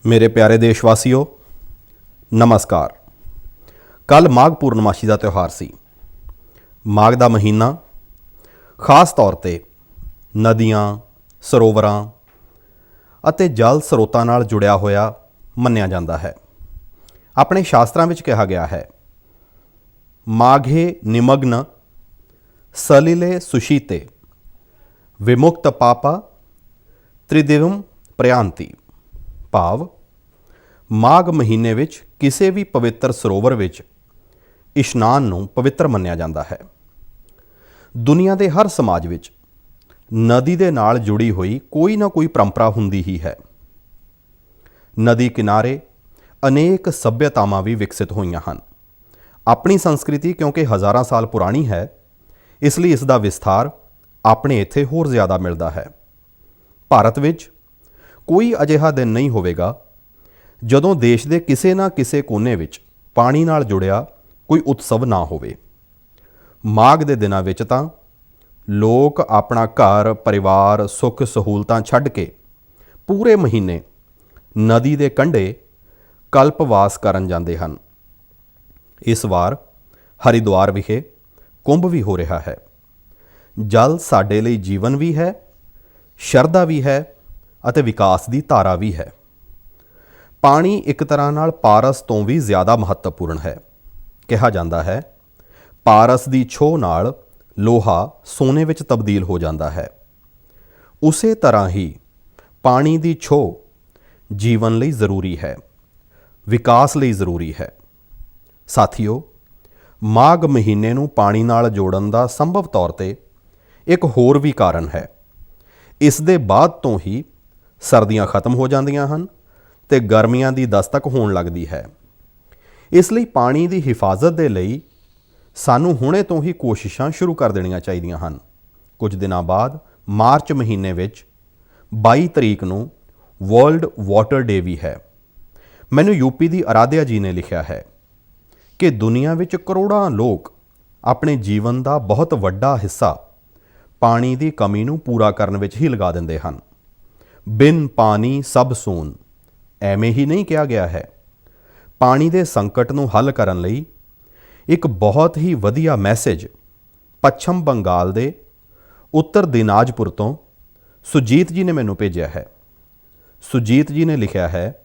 मेरे प्यारे देशवासियों, नमस्कार। कल माघ पूर्णमाशी का त्यौहार सी। माघ का महीना खास तौर पर नदियाँ, ਸਰੋਵਰਾਂ ਅਤੇ ਜਲ ਸਰੋਤਾਂ ਨਾਲ ਜੁੜਿਆ ਹੋਇਆ ਮੰਨਿਆ ਜਾਂਦਾ ਹੈ। ਆਪਣੇ ਸ਼ਾਸਤਰਾਂ ਵਿੱਚ ਕਿਹਾ ਗਿਆ ਹੈ, ਮਾਘੇ ਨਿਮਗਨ ਸਲਿਲੇ ਸੁਸ਼ੀਤੇ ਵਿਮੁਕਤ ਪਾਪਾ ਤ੍ਰਿਦਿਵਮ ਪ੍ਰਯਾੰਤੀ। ਭਾਵ ਮਾਘ ਮਹੀਨੇ ਵਿੱਚ ਕਿਸੇ ਵੀ ਪਵਿੱਤਰ ਸਰੋਵਰ ਵਿੱਚ ਇਸ਼ਨਾਨ ਨੂੰ ਪਵਿੱਤਰ ਮੰਨਿਆ ਜਾਂਦਾ ਹੈ। ਦੁਨੀਆ ਦੇ ਹਰ ਸਮਾਜ ਵਿੱਚ ਨਦੀ ਦੇ ਨਾਲ ਜੁੜੀ ਹੋਈ ਕੋਈ ਨਾ ਕੋਈ ਪਰੰਪਰਾ ਹੁੰਦੀ ਹੀ ਹੈ। ਨਦੀ ਕਿਨਾਰੇ ਅਨੇਕ ਸੱਭਿਅਤਾਵਾਂ ਵੀ ਵਿਕਸਿਤ ਹੋਈਆਂ ਹਨ। ਆਪਣੀ ਸੰਸਕ੍ਰਿਤੀ ਕਿਉਂਕਿ ਹਜ਼ਾਰਾਂ ਸਾਲ ਪੁਰਾਣੀ ਹੈ, ਇਸ ਲਈ ਇਸ ਦਾ ਵਿਸਥਾਰ ਆਪਣੇ ਇੱਥੇ ਹੋਰ ਜ਼ਿਆਦਾ ਮਿਲਦਾ ਹੈ। ਭਾਰਤ ਵਿੱਚ ਕੋਈ ਅਜਿਹਾ ਦਿਨ ਨਹੀਂ ਹੋਵੇਗਾ ਜਦੋਂ ਦੇਸ਼ ਦੇ ਕਿਸੇ ਨਾ ਕਿਸੇ ਕੋਨੇ ਵਿੱਚ ਪਾਣੀ ਨਾਲ ਜੁੜਿਆ ਕੋਈ ਉਤਸਵ ਨਾ ਹੋਵੇ। ਮਾਘ ਦੇ ਦਿਨਾਂ ਵਿੱਚ ਤਾਂ ਲੋਕ ਆਪਣਾ ਘਰ ਪਰਿਵਾਰ ਸੁੱਖ ਸਹੂਲਤਾਂ ਛੱਡ ਕੇ ਪੂਰੇ ਮਹੀਨੇ ਨਦੀ ਦੇ ਕੰਢੇ ਕਲਪਵਾਸ ਕਰਨ ਜਾਂਦੇ ਹਨ। ਇਸ ਵਾਰ ਹਰਿਦੁਆਰ ਵਿਖੇ ਕੁੰਭ ਵੀ ਹੋ ਰਿਹਾ ਹੈ। ਜਲ ਸਾਡੇ ਲਈ ਜੀਵਨ ਵੀ ਹੈ, ਸ਼ਰਧਾ ਵੀ ਹੈ ਅਤੇ ਵਿਕਾਸ ਦੀ ਧਾਰਾ ਵੀ ਹੈ। ਪਾਣੀ ਇੱਕ ਤਰ੍ਹਾਂ ਨਾਲ ਪਾਰਸ ਤੋਂ ਵੀ ਜ਼ਿਆਦਾ ਮਹੱਤਵਪੂਰਨ ਹੈ। ਕਿਹਾ ਜਾਂਦਾ ਹੈ, ਪਾਰਸ ਦੀ ਛੋਹ ਨਾਲ ਲੋਹਾ ਸੋਨੇ ਵਿੱਚ ਤਬਦੀਲ ਹੋ ਜਾਂਦਾ ਹੈ। ਉਸੇ ਤਰ੍ਹਾਂ ਹੀ ਪਾਣੀ ਦੀ ਛੋਹ ਜੀਵਨ ਲਈ ਜ਼ਰੂਰੀ ਹੈ, ਵਿਕਾਸ ਲਈ ਜ਼ਰੂਰੀ ਹੈ। ਸਾਥੀਓ, ਮਾਘ ਮਹੀਨੇ ਨੂੰ ਪਾਣੀ ਨਾਲ ਜੋੜਨ ਦਾ ਸੰਭਵ ਤੌਰ 'ਤੇ ਇੱਕ ਹੋਰ ਵੀ ਕਾਰਨ ਹੈ। ਇਸ ਦੇ ਬਾਅਦ ਤੋਂ ਹੀ ਸਰਦੀਆਂ ਖਤਮ ਹੋ ਜਾਂਦੀਆਂ ਹਨ ਅਤੇ ਗਰਮੀਆਂ ਦੀ ਦਸਤਕ ਹੋਣ ਲੱਗਦੀ ਹੈ। ਇਸ ਲਈ ਪਾਣੀ ਦੀ ਹਿਫਾਜ਼ਤ ਦੇ ਲਈ ਸਾਨੂੰ ਹੁਣੇ ਤੋਂ ਹੀ ਕੋਸ਼ਿਸ਼ਾਂ ਸ਼ੁਰੂ ਕਰ ਦੇਣੀਆਂ ਚਾਹੀਦੀਆਂ ਹਨ। ਕੁਝ ਦਿਨਾਂ ਬਾਅਦ ਮਾਰਚ ਮਹੀਨੇ ਵਿੱਚ 22 ਤਰੀਕ ਨੂੰ ਵਰਲਡ ਵਾਟਰ ਡੇ ਵੀ ਹੈ। ਮੈਨੂੰ ਯੂਪੀ ਦੀ ਅਰਾਧਿਆ ਜੀ ਨੇ ਲਿਖਿਆ ਹੈ ਕਿ ਦੁਨੀਆ ਵਿੱਚ ਕਰੋੜਾਂ ਲੋਕ ਆਪਣੇ ਜੀਵਨ ਦਾ ਬਹੁਤ ਵੱਡਾ ਹਿੱਸਾ ਪਾਣੀ ਦੀ ਕਮੀ ਨੂੰ ਪੂਰਾ ਕਰਨ ਵਿੱਚ ਹੀ ਲਗਾ ਦਿੰਦੇ ਹਨ। ਬਿਨ ਪਾਣੀ ਸਭ ਸੂਨ, ਐਵੇਂ ਹੀ ਨਹੀਂ ਕਿਹਾ ਗਿਆ ਹੈ। ਪਾਣੀ ਦੇ ਸੰਕਟ ਨੂੰ ਹੱਲ ਕਰਨ ਲਈ ਇੱਕ ਬਹੁਤ ਹੀ ਵਧੀਆ ਮੈਸੇਜ ਪੱਛਮ ਬੰਗਾਲ ਦੇ ਉੱਤਰ ਦਿਨਾਜਪੁਰ ਤੋਂ ਸੁਜੀਤ ਜੀ ਨੇ ਮੈਨੂੰ ਭੇਜਿਆ ਹੈ। ਸੁਜੀਤ ਜੀ ਨੇ ਲਿਖਿਆ ਹੈ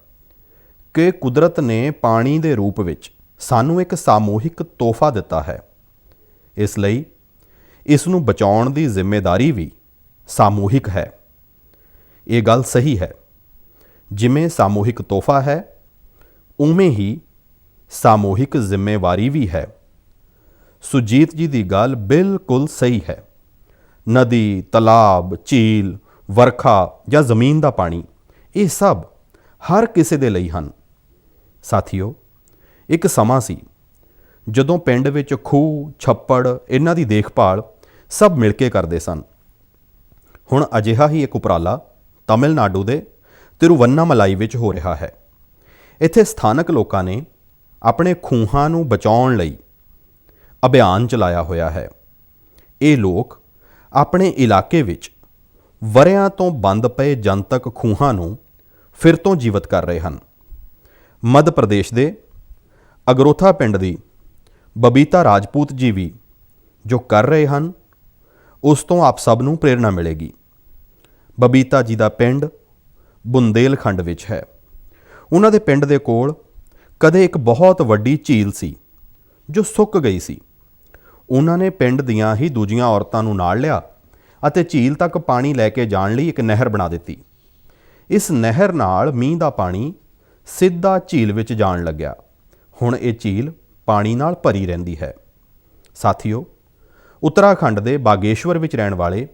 ਕਿ ਕੁਦਰਤ ਨੇ ਪਾਣੀ ਦੇ ਰੂਪ ਵਿੱਚ ਸਾਨੂੰ ਇੱਕ ਸਾਮੂਹਿਕ ਤੋਹਫਾ ਦਿੱਤਾ ਹੈ। ਇਸ ਲਈ ਇਸ ਨੂੰ ਬਚਾਉਣ ਦੀ ਜ਼ਿੰਮੇਵਾਰੀ ਵੀ ਸਾਮੂਹਿਕ ਹੈ। ਇਹ ਗੱਲ ਸਹੀ ਹੈ। ਜਿਵੇਂ ਸਾਮੂਹਿਕ ਤੋਹਫਾ ਹੈ, ਉਵੇਂ ਹੀ ਸਾਮੂਹਿਕ ਜ਼ਿੰਮੇਵਾਰੀ ਵੀ ਹੈ। ਸੁਜੀਤ ਜੀ ਦੀ ਗੱਲ ਬਿਲਕੁਲ ਸਹੀ ਹੈ। ਨਦੀ, ਤਲਾਬ, ਝੀਲ, ਵਰਖਾ ਜਾਂ ਜ਼ਮੀਨ ਦਾ ਪਾਣੀ, ਇਹ ਸਭ ਹਰ ਕਿਸੇ ਦੇ ਲਈ ਹਨ। ਸਾਥੀਓ, ਇੱਕ ਸਮਾਂ ਸੀ ਜਦੋਂ ਪਿੰਡ ਵਿੱਚ ਖੂਹ, ਛੱਪੜ, ਇਹਨਾਂ ਦੀ ਦੇਖਭਾਲ ਸਭ ਮਿਲ ਕੇ ਕਰਦੇ ਸਨ। ਹੁਣ ਅਜਿਹਾ ਹੀ ਇੱਕ ਉਪਰਾਲਾ ਤਮਿਲਨਾਡੂ ਦੇ ਤਿਰੂਵੰਨਾਮਲਾਈ ਵਿੱਚ ਹੋ ਰਿਹਾ ਹੈ। ਇੱਥੇ ਸਥਾਨਕ ਲੋਕਾਂ ਨੇ ਆਪਣੇ ਖੂਹਾਂ ਨੂੰ ਬਚਾਉਣ ਲਈ ਅਭਿਆਨ ਚਲਾਇਆ ਹੋਇਆ ਹੈ। ਇਹ ਲੋਕ ਆਪਣੇ ਇਲਾਕੇ ਵਿੱਚ ਵਰ੍ਹਿਆਂ ਤੋਂ ਬੰਦ ਪਏ ਜਨਤਕ ਖੂਹਾਂ ਨੂੰ ਫਿਰ ਤੋਂ ਜੀਵਤ ਕਰ ਰਹੇ ਹਨ। ਮੱਧ ਪ੍ਰਦੇਸ਼ ਦੇ ਅਗਰੋਥਾ ਪਿੰਡ ਦੀ ਬਬੀਤਾ ਰਾਜਪੂਤ ਜੀ ਵੀ ਜੋ ਕਰ ਰਹੇ ਹਨ, ਉਸ ਤੋਂ ਆਪ ਸਭ ਨੂੰ ਪ੍ਰੇਰਣਾ ਮਿਲੇਗੀ। ਬਬੀਤਾ ਜੀ ਦਾ ਪਿੰਡ ਬੁੰਦੇਲਖੰਡ ਵਿੱਚ ਹੈ। ਉਹਨਾਂ ਦੇ ਪਿੰਡ ਦੇ ਕੋਲ ਕਦੇ ਇੱਕ ਬਹੁਤ ਵੱਡੀ ਝੀਲ ਸੀ ਜੋ ਸੁੱਕ ਗਈ ਸੀ। ਉਹਨਾਂ ਨੇ ਪਿੰਡ ਦੀਆਂ ਹੀ ਦੂਜੀਆਂ ਔਰਤਾਂ ਨੂੰ ਨਾਲ ਲਿਆ ਅਤੇ ਝੀਲ ਤੱਕ ਪਾਣੀ ਲੈ ਕੇ ਜਾਣ ਲਈ ਇੱਕ ਨਹਿਰ ਬਣਾ ਦਿੱਤੀ। ਇਸ ਨਹਿਰ ਨਾਲ ਮੀਂਹ ਦਾ ਪਾਣੀ ਸਿੱਧਾ ਝੀਲ ਵਿੱਚ ਜਾਣ ਲੱਗਿਆ। ਹੁਣ ਇਹ ਝੀਲ ਪਾਣੀ ਨਾਲ ਭਰੀ ਰਹਿੰਦੀ ਹੈ। ਸਾਥੀਓ, ਉੱਤਰਾਖੰਡ ਦੇ ਬਾਗੇਸ਼ਵਰ ਵਿੱਚ ਰਹਿਣ ਵਾਲੇ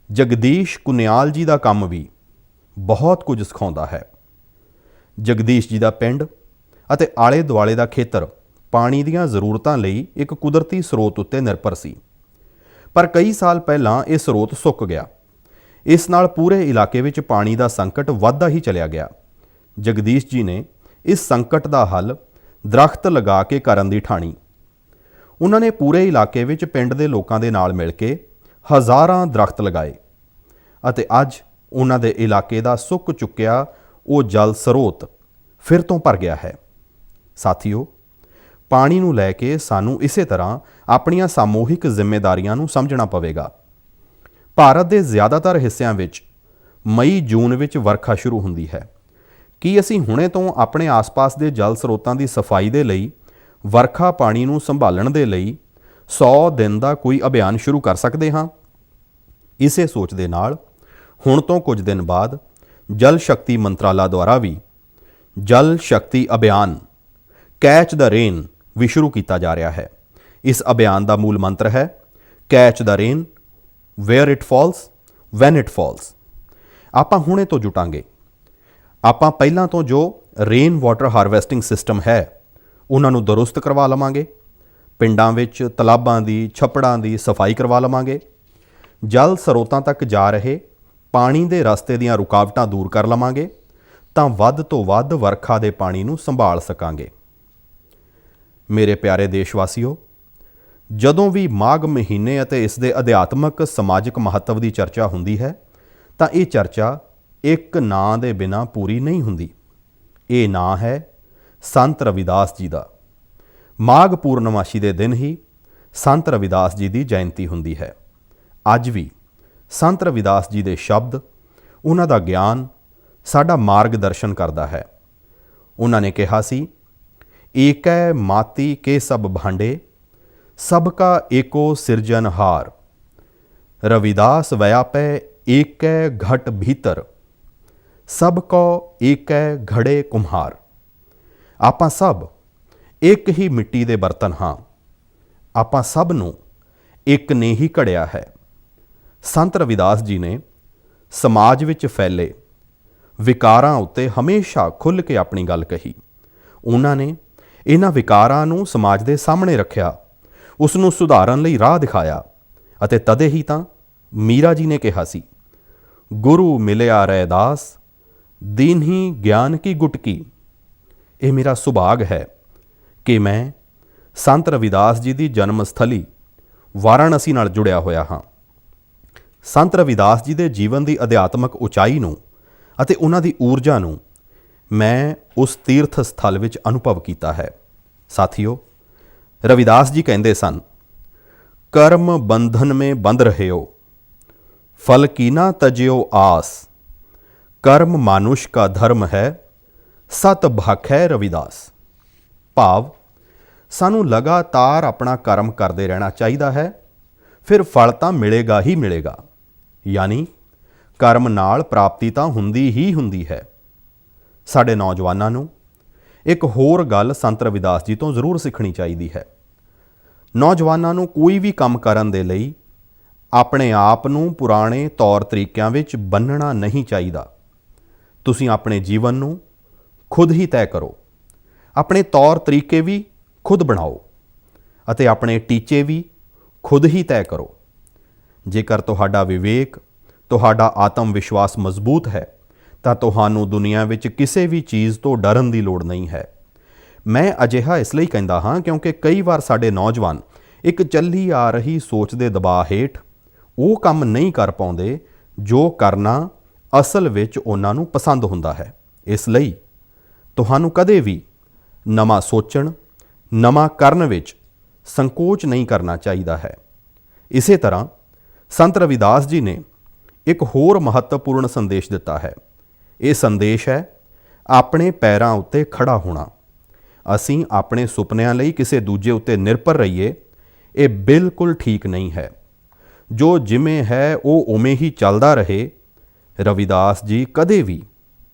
ਜਗਦੀਸ਼ ਕੁਨਿਆਲ ਜੀ ਦਾ ਕੰਮ ਵੀ ਬਹੁਤ ਕੁਝ ਸਿਖਾਉਂਦਾ ਹੈ। ਜਗਦੀਸ਼ ਜੀ ਦਾ ਪਿੰਡ ਅਤੇ ਆਲੇ ਦੁਆਲੇ ਦਾ ਖੇਤਰ ਪਾਣੀ ਦੀਆਂ ਜ਼ਰੂਰਤਾਂ ਲਈ ਇੱਕ ਕੁਦਰਤੀ ਸਰੋਤ ਉੱਤੇ ਨਿਰਭਰ ਸੀ, ਪਰ ਕਈ ਸਾਲ ਪਹਿਲਾਂ ਇਹ ਸਰੋਤ ਸੁੱਕ ਗਿਆ। ਇਸ ਨਾਲ ਪੂਰੇ ਇਲਾਕੇ ਵਿੱਚ ਪਾਣੀ ਦਾ ਸੰਕਟ ਵੱਧਦਾ ਹੀ ਚਲਿਆ ਗਿਆ। ਜਗਦੀਸ਼ ਜੀ ਨੇ ਇਸ ਸੰਕਟ ਦਾ ਹੱਲ ਦਰਖਤ ਲਗਾ ਕੇ ਕਰਨ ਦੀ ਠਾਣੀ। ਉਹਨਾਂ ਨੇ ਪੂਰੇ ਇਲਾਕੇ ਵਿੱਚ ਪਿੰਡ ਦੇ ਲੋਕਾਂ ਦੇ ਨਾਲ ਮਿਲ ਕੇ ਹਜ਼ਾਰਾਂ ਦਰਖਤ ਲਗਾਏ ਅਤੇ ਅੱਜ ਉਹਨਾਂ ਦੇ ਇਲਾਕੇ ਦਾ ਸੁੱਕ ਚੁੱਕਿਆ ਉਹ ਜਲ ਸਰੋਤ ਫਿਰ ਤੋਂ ਭਰ ਗਿਆ ਹੈ। ਸਾਥੀਓ, ਪਾਣੀ ਨੂੰ ਲੈ ਕੇ ਸਾਨੂੰ ਇਸੇ ਤਰ੍ਹਾਂ ਆਪਣੀਆਂ ਸਾਮੂਹਿਕ ਜ਼ਿੰਮੇਵਾਰੀਆਂ ਨੂੰ ਸਮਝਣਾ ਪਵੇਗਾ। ਭਾਰਤ ਦੇ ਜ਼ਿਆਦਾਤਰ ਹਿੱਸਿਆਂ ਵਿੱਚ ਮਈ-ਜੂਨ ਵਿੱਚ ਵਰਖਾ ਸ਼ੁਰੂ ਹੁੰਦੀ ਹੈ। ਕੀ ਅਸੀਂ ਹੁਣੇ ਤੋਂ ਆਪਣੇ ਆਸ-ਪਾਸ ਦੇ ਜਲ ਸਰੋਤਾਂ ਦੀ ਸਫਾਈ ਦੇ ਲਈ, ਵਰਖਾ ਪਾਣੀ ਨੂੰ ਸੰਭਾਲਣ ਦੇ ਲਈ 100 ਦਿਨ ਦਾ ਕੋਈ ਅਭਿਆਨ ਸ਼ੁਰੂ ਕਰ ਸਕਦੇ ਹਾਂ? ਇਸੇ ਸੋਚ ਦੇ ਨਾਲ ਹੁਣ ਤੋਂ ਕੁਝ ਦਿਨ ਬਾਅਦ ਜਲ ਸ਼ਕਤੀ ਮੰਤਰਾਲਾ ਦੁਆਰਾ ਵੀ Jal Shakti Abhiyan catch the rain ਵੀ ਸ਼ੁਰੂ ਕੀਤਾ ਜਾ ਰਿਹਾ ਹੈ। ਇਸ ਅਭਿਆਨ ਦਾ ਮੂਲ ਮੰਤਰ ਹੈ catch the rain where it falls when it falls. ਆਪਾਂ ਹੁਣੇ ਤੋਂ ਜੁਟਾਂਗੇ। ਆਪਾਂ ਪਹਿਲਾਂ ਤੋਂ ਜੋ ਰੇਨ ਵਾਟਰ ਹਾਰਵੈਸਟਿੰਗ ਸਿਸਟਮ ਹੈ ਉਹਨਾਂ ਨੂੰ ਦਰੁਸਤ ਕਰਵਾ ਲਵਾਂਗੇ। ਪਿੰਡਾਂ ਵਿੱਚ ਤਲਾਬਾਂ ਦੀ, ਛੱਪੜਾਂ ਦੀ ਸਫਾਈ ਕਰਵਾ ਲਵਾਂਗੇ। ਜਲ ਸਰੋਤਾਂ ਤੱਕ ਜਾ ਰਹੇ ਪਾਣੀ ਦੇ ਰਸਤੇ ਦੀਆਂ ਰੁਕਾਵਟਾਂ ਦੂਰ ਕਰ ਲਵਾਂਗੇ ਤਾਂ ਵੱਧ ਤੋਂ ਵੱਧ ਵਰਖਾ ਦੇ ਪਾਣੀ ਨੂੰ ਸੰਭਾਲ ਸਕਾਂਗੇ। ਮੇਰੇ ਪਿਆਰੇ ਦੇਸ਼ਵਾਸੀਓ, ਜਦੋਂ ਵੀ ਮਾਘ ਮਹੀਨੇ ਅਤੇ ਇਸ ਦੇ ਅਧਿਆਤਮਕ ਸਮਾਜਿਕ ਮਹੱਤਵ ਦੀ ਚਰਚਾ ਹੁੰਦੀ ਹੈ ਤਾਂ ਇਹ ਚਰਚਾ ਇੱਕ ਨਾਂ ਦੇ ਬਿਨਾਂ ਪੂਰੀ ਨਹੀਂ ਹੁੰਦੀ। ਇਹ ਨਾਂ ਹੈ ਸੰਤ ਰਵਿਦਾਸ ਜੀ ਦਾ। ਮਾਘ ਪੂਰਨਮਾਸ਼ੀ ਦੇ ਦਿਨ ਹੀ ਸੰਤ ਰਵਿਦਾਸ ਜੀ ਦੀ ਜਯੰਤੀ ਹੁੰਦੀ ਹੈ। ਅੱਜ ਵੀ ਸੰਤ ਰਵਿਦਾਸ ਜੀ ਦੇ ਸ਼ਬਦ, ਉਹਨਾਂ ਦਾ ਗਿਆਨ ਸਾਡਾ ਮਾਰਗਦਰਸ਼ਨ ਕਰਦਾ ਹੈ। ਉਹਨਾਂ ਨੇ ਕਿਹਾ ਸੀ, ਏਕੈ ਮਾਤੀ ਕੇ ਸਭ ਭਾਂਡੇ, ਸਭ ਕਾ ਏਕੋ ਸਿਰਜਨਹਾਰ। ਰਵਿਦਾਸ ਵਿਆਪੈ ਏਕੈ ਘਟ ਭੀਤਰ, ਸਭ ਕੋ ਏਕੈ ਘੜੇ ਕੁਮਹਾਰ। ਆਪਾਂ ਸਭ ਇੱਕ ਹੀ ਮਿੱਟੀ ਦੇ ਬਰਤਨ ਹਾਂ। ਆਪਾਂ ਸਭ ਨੂੰ ਇੱਕ ਨੇ ਹੀ ਘੜਿਆ ਹੈ। ਸੰਤ ਰਵਿਦਾਸ ਜੀ ਨੇ ਸਮਾਜ ਵਿੱਚ ਫੈਲੇ ਵਿਕਾਰਾਂ ਉੱਤੇ ਹਮੇਸ਼ਾ ਖੁੱਲ੍ਹ ਕੇ ਆਪਣੀ ਗੱਲ ਕਹੀ। ਉਹਨਾਂ ਨੇ ਇਹਨਾਂ ਵਿਕਾਰਾਂ ਨੂੰ ਸਮਾਜ ਦੇ ਸਾਹਮਣੇ ਰੱਖਿਆ, ਉਸ ਨੂੰ ਸੁਧਾਰਨ ਲਈ ਰਾਹ ਦਿਖਾਇਆ ਅਤੇ ਤਦੇ ਹੀ ਤਾਂ ਮੀਰਾ ਜੀ ਨੇ ਕਿਹਾ ਸੀ, ਗੁਰੂ ਮਿਲਿਆ ਰੈਦਾਸ ਦੀਨਹੀ ਗਿਆਨ ਕੀ ਗੁਟਕੀ। ਇਹ ਮੇਰਾ ਸੁਭਾਗ ਹੈ ਕਿ ਮੈਂ ਸੰਤ ਰਵਿਦਾਸ ਜੀ ਦੀ ਜਨਮ ਸਥਲੀ ਵਾਰਾਣਸੀ ਨਾਲ ਜੁੜਿਆ ਹੋਇਆ ਹਾਂ। ਸੰਤ ਰਵਿਦਾਸ ਜੀ ਦੇ ਜੀਵਨ ਦੀ ਅਧਿਆਤਮਕ ਉਚਾਈ ਨੂੰ ਅਤੇ ਉਹਨਾਂ ਦੀ ਊਰਜਾ ਨੂੰ ਮੈਂ ਉਸ ਤੀਰਥ ਸਥਲ ਵਿੱਚ ਅਨੁਭਵ ਕੀਤਾ ਹੈ। ਸਾਥੀਓ, ਰਵਿਦਾਸ ਜੀ ਕਹਿੰਦੇ ਸਨ, ਕਰਮ ਬੰਧਨ ਮੇਂ ਬੰਧ ਰਹਿਓ, ਫਲ ਕੀ ਨਾ ਤਜਿਓ ਆਸ। ਕਰਮ ਮਾਨੁਸ਼ ਕਾ ਧਰਮ ਹੈ, ਸਤ ਭਾਖੈ ਰਵਿਦਾਸ। ਭਾਵ, ਸਾਨੂੰ ਲਗਾਤਾਰ ਆਪਣਾ ਕਰਮ ਕਰਦੇ ਰਹਿਣਾ ਚਾਹੀਦਾ ਹੈ, ਫਿਰ ਫਲ ਤਾਂ ਮਿਲੇਗਾ ਹੀ ਮਿਲੇਗਾ। ਯਾਨੀ ਕਰਮ ਨਾਲ ਪ੍ਰਾਪਤੀ ਤਾਂ ਹੁੰਦੀ ਹੀ ਹੁੰਦੀ ਹੈ। ਸਾਡੇ ਨੌਜਵਾਨਾਂ ਨੂੰ ਇੱਕ ਹੋਰ ਗੱਲ ਸੰਤ ਰਵਿਦਾਸ ਜੀ ਤੋਂ ਜ਼ਰੂਰ ਸਿੱਖਣੀ ਚਾਹੀਦੀ ਹੈ। ਨੌਜਵਾਨਾਂ ਨੂੰ ਕੋਈ ਵੀ ਕੰਮ ਕਰਨ ਦੇ ਲਈ ਆਪਣੇ ਆਪ ਨੂੰ ਪੁਰਾਣੇ ਤੌਰ ਤਰੀਕਿਆਂ ਵਿੱਚ ਬੰਨ੍ਹਣਾ ਨਹੀਂ ਚਾਹੀਦਾ। ਤੁਸੀਂ ਆਪਣੇ ਜੀਵਨ ਨੂੰ ਖੁਦ ਹੀ ਤੈਅ ਕਰੋ, ਆਪਣੇ ਤੌਰ ਤਰੀਕੇ ਵੀ ਖੁਦ ਬਣਾਓ ਅਤੇ ਆਪਣੇ ਟੀਚੇ ਵੀ ਖੁਦ ਹੀ ਤੈਅ ਕਰੋ। ਜੇਕਰ ਤੁਹਾਡਾ ਵਿਵੇਕ, ਤੁਹਾਡਾ ਆਤਮ ਵਿਸ਼ਵਾਸ ਮਜ਼ਬੂਤ ਹੈ ਤਾਂ ਤੁਹਾਨੂੰ ਦੁਨੀਆ ਵਿੱਚ ਕਿਸੇ ਵੀ ਚੀਜ਼ ਤੋਂ ਡਰਨ ਦੀ ਲੋੜ ਨਹੀਂ ਹੈ। ਮੈਂ ਅਜਿਹਾ ਇਸ ਲਈ ਕਹਿੰਦਾ ਹਾਂ ਕਿਉਂਕਿ ਕਈ ਵਾਰ ਸਾਡੇ ਨੌਜਵਾਨ ਇੱਕ ਚੱਲੀ ਆ ਰਹੀ ਸੋਚ ਦੇ ਦਬਾਅ ਹੇਠ ਉਹ ਕੰਮ ਨਹੀਂ ਕਰ ਪਾਉਂਦੇ ਜੋ ਕਰਨਾ ਅਸਲ ਵਿੱਚ ਉਹਨਾਂ ਨੂੰ ਪਸੰਦ ਹੁੰਦਾ ਹੈ। ਇਸ ਲਈ ਤੁਹਾਨੂੰ ਕਦੇ ਵੀ ਨਵਾਂ ਸੋਚਣ, ਨਵਾਂ ਕਰਨ ਵਿੱਚ ਸੰਕੋਚ ਨਹੀਂ ਕਰਨਾ ਚਾਹੀਦਾ ਹੈ। ਇਸੇ ਤਰ੍ਹਾਂ ਸੰਤ ਰਵਿਦਾਸ ਜੀ ਨੇ ਇੱਕ ਹੋਰ ਮਹੱਤਵਪੂਰਨ ਸੰਦੇਸ਼ ਦਿੱਤਾ ਹੈ। ਇਹ ਸੰਦੇਸ਼ ਹੈ ਆਪਣੇ ਪੈਰਾਂ ਉੱਤੇ ਖੜਾ ਹੋਣਾ। ਅਸੀਂ ਆਪਣੇ ਸੁਪਨਿਆਂ ਲਈ ਕਿਸੇ ਦੂਜੇ ਉੱਤੇ ਨਿਰਭਰ ਰਹੀਏ, ਇਹ ਬਿਲਕੁਲ ਠੀਕ ਨਹੀਂ ਹੈ। ਜੋ ਜਿਵੇਂ ਹੈ ਉਹ ਉਵੇਂ ਹੀ ਚੱਲਦਾ ਰਹੇ, ਰਵਿਦਾਸ ਜੀ ਕਦੇ ਵੀ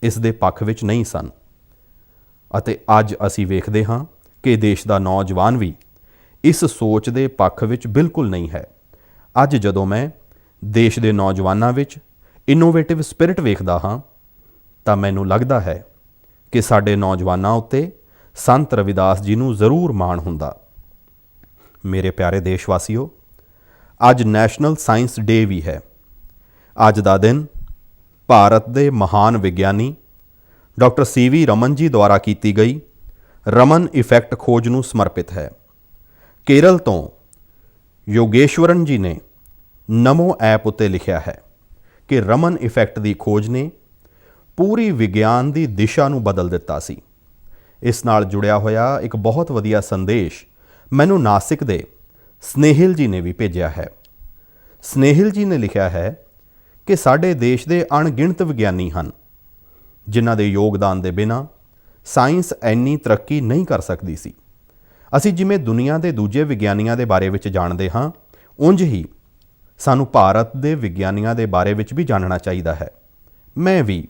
ਇਸ ਦੇ ਪੱਖ ਵਿੱਚ ਨਹੀਂ ਸਨ। ਅਤੇ ਅੱਜ ਅਸੀਂ ਵੇਖਦੇ ਹਾਂ ਕਿ ਦੇਸ਼ ਦਾ ਨੌਜਵਾਨ ਵੀ ਇਸ ਸੋਚ ਦੇ ਪੱਖ ਵਿੱਚ ਬਿਲਕੁਲ ਨਹੀਂ ਹੈ। ਅੱਜ ਜਦੋਂ ਮੈਂ ਦੇਸ਼ ਦੇ ਨੌਜਵਾਨਾਂ ਵਿੱਚ ਇਨੋਵੇਟਿਵ ਸਪਿਰਿਟ ਵੇਖਦਾ ਹਾਂ ਤਾਂ ਮੈਨੂੰ ਲੱਗਦਾ ਹੈ ਕਿ ਸਾਡੇ ਨੌਜਵਾਨਾਂ ਉੱਤੇ ਸੰਤ ਰਵਿਦਾਸ ਜੀ ਨੂੰ ਜ਼ਰੂਰ ਮਾਣ ਹੁੰਦਾ। ਮੇਰੇ ਪਿਆਰੇ ਦੇਸ਼ਵਾਸੀਓ, ਅੱਜ ਨੈਸ਼ਨਲ ਸਾਇੰਸ ਡੇ ਵੀ ਹੈ। ਅੱਜ ਦਾ ਦਿਨ ਭਾਰਤ ਦੇ ਮਹਾਨ ਵਿਗਿਆਨੀ ਡਾਕਟਰ CV ਰਮਨ ਜੀ ਦੁਆਰਾ ਕੀਤੀ ਗਈ ਰਮਨ ਇਫੈਕਟ ਖੋਜ ਨੂੰ ਸਮਰਪਿਤ ਹੈ। ਕੇਰਲ ਤੋਂ ਯੋਗੇਸ਼ਵਰਨ ਜੀ ਨੇ ਨਮੋ ਐਪ ਉੱਤੇ ਲਿਖਿਆ ਹੈ ਕਿ ਰਮਨ ਇਫੈਕਟ ਦੀ ਖੋਜ ਨੇ ਪੂਰੀ ਵਿਗਿਆਨ ਦੀ ਦਿਸ਼ਾ ਨੂੰ ਬਦਲ ਦਿੱਤਾ ਸੀ। ਇਸ ਨਾਲ ਜੁੜਿਆ ਹੋਇਆ ਇੱਕ ਬਹੁਤ ਵਧੀਆ ਸੰਦੇਸ਼ ਮੈਨੂੰ ਨਾਸਿਕ ਦੇ ਸਨੇਹਿਲ ਜੀ ਨੇ ਵੀ ਭੇਜਿਆ ਹੈ। ਸਨੇਹਿਲ ਜੀ ਨੇ ਲਿਖਿਆ ਹੈ ਕਿ ਸਾਡੇ ਦੇਸ਼ ਦੇ ਅਣਗਿਣਤ ਵਿਗਿਆਨੀ ਹਨ ਜਿਨ੍ਹਾਂ ਦੇ ਯੋਗਦਾਨ ਦੇ ਬਿਨਾਂ ਸਾਇੰਸ ਇੰਨੀ ਤਰੱਕੀ ਨਹੀਂ ਕਰ ਸਕਦੀ ਸੀ। ਅਸੀਂ ਜਿਵੇਂ ਦੁਨੀਆ ਦੇ ਦੂਜੇ ਵਿਗਿਆਨੀਆਂ ਦੇ ਬਾਰੇ ਵਿੱਚ ਜਾਣਦੇ ਹਾਂ, ਉਂਝ ਹੀ ਸਾਨੂੰ ਭਾਰਤ ਦੇ ਵਿਗਿਆਨੀਆਂ ਦੇ ਬਾਰੇ ਵਿੱਚ ਵੀ ਜਾਣਨਾ ਚਾਹੀਦਾ ਹੈ। ਮੈਂ ਵੀ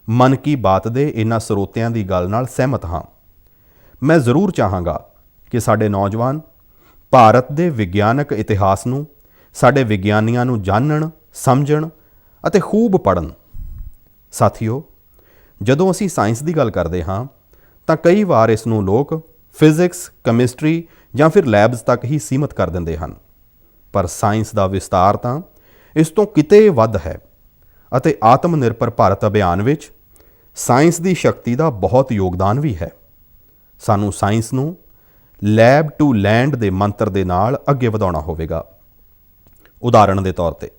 ਮਨ ਕੀ ਬਾਤ ਦੇ ਇਹਨਾਂ ਸਰੋਤਿਆਂ ਦੀ ਗੱਲ ਨਾਲ ਸਹਿਮਤ ਹਾਂ। ਮੈਂ ਜ਼ਰੂਰ ਚਾਹਾਂਗਾ ਕਿ ਸਾਡੇ ਨੌਜਵਾਨ ਭਾਰਤ ਦੇ ਵਿਗਿਆਨਕ ਇਤਿਹਾਸ ਨੂੰ, ਸਾਡੇ ਵਿਗਿਆਨੀਆਂ ਨੂੰ ਜਾਣਨ, ਸਮਝਣ ਅਤੇ ਖੂਬ ਪੜ੍ਹਨ। ਸਾਥੀਓ, ਜਦੋਂ ਅਸੀਂ ਸਾਇੰਸ ਦੀ ਗੱਲ ਕਰਦੇ ਹਾਂ ਤਾਂ ਕਈ ਵਾਰ ਇਸ ਨੂੰ ਲੋਕ ਫਿਜ਼ਿਕਸ, ਕੈਮਿਸਟਰੀ ਜਾਂ ਫਿਰ ਲੈਬਸ ਤੱਕ ਹੀ ਸੀਮਤ ਕਰ ਦਿੰਦੇ ਹਨ, ਪਰ ਸਾਇੰਸ ਦਾ ਵਿਸਤਾਰ ਤਾਂ ਇਸ ਤੋਂ ਕਿਤੇ ਵੱਧ ਹੈ ਅਤੇ ਆਤਮ ਨਿਰਭਰ ਭਾਰਤ ਅਭਿਆਨ ਵਿੱਚ ਸਾਇੰਸ ਦੀ ਸ਼ਕਤੀ ਦਾ ਬਹੁਤ ਯੋਗਦਾਨ ਵੀ ਹੈ। ਸਾਨੂੰ ਸਾਇੰਸ ਨੂੰ ਲੈਬ ਟੂ ਲੈਂਡ ਦੇ ਮੰਤਰ ਦੇ ਨਾਲ ਅੱਗੇ ਵਧਾਉਣਾ ਹੋਵੇਗਾ। ਉਦਾਹਰਣ ਦੇ ਤੌਰ ਤੇ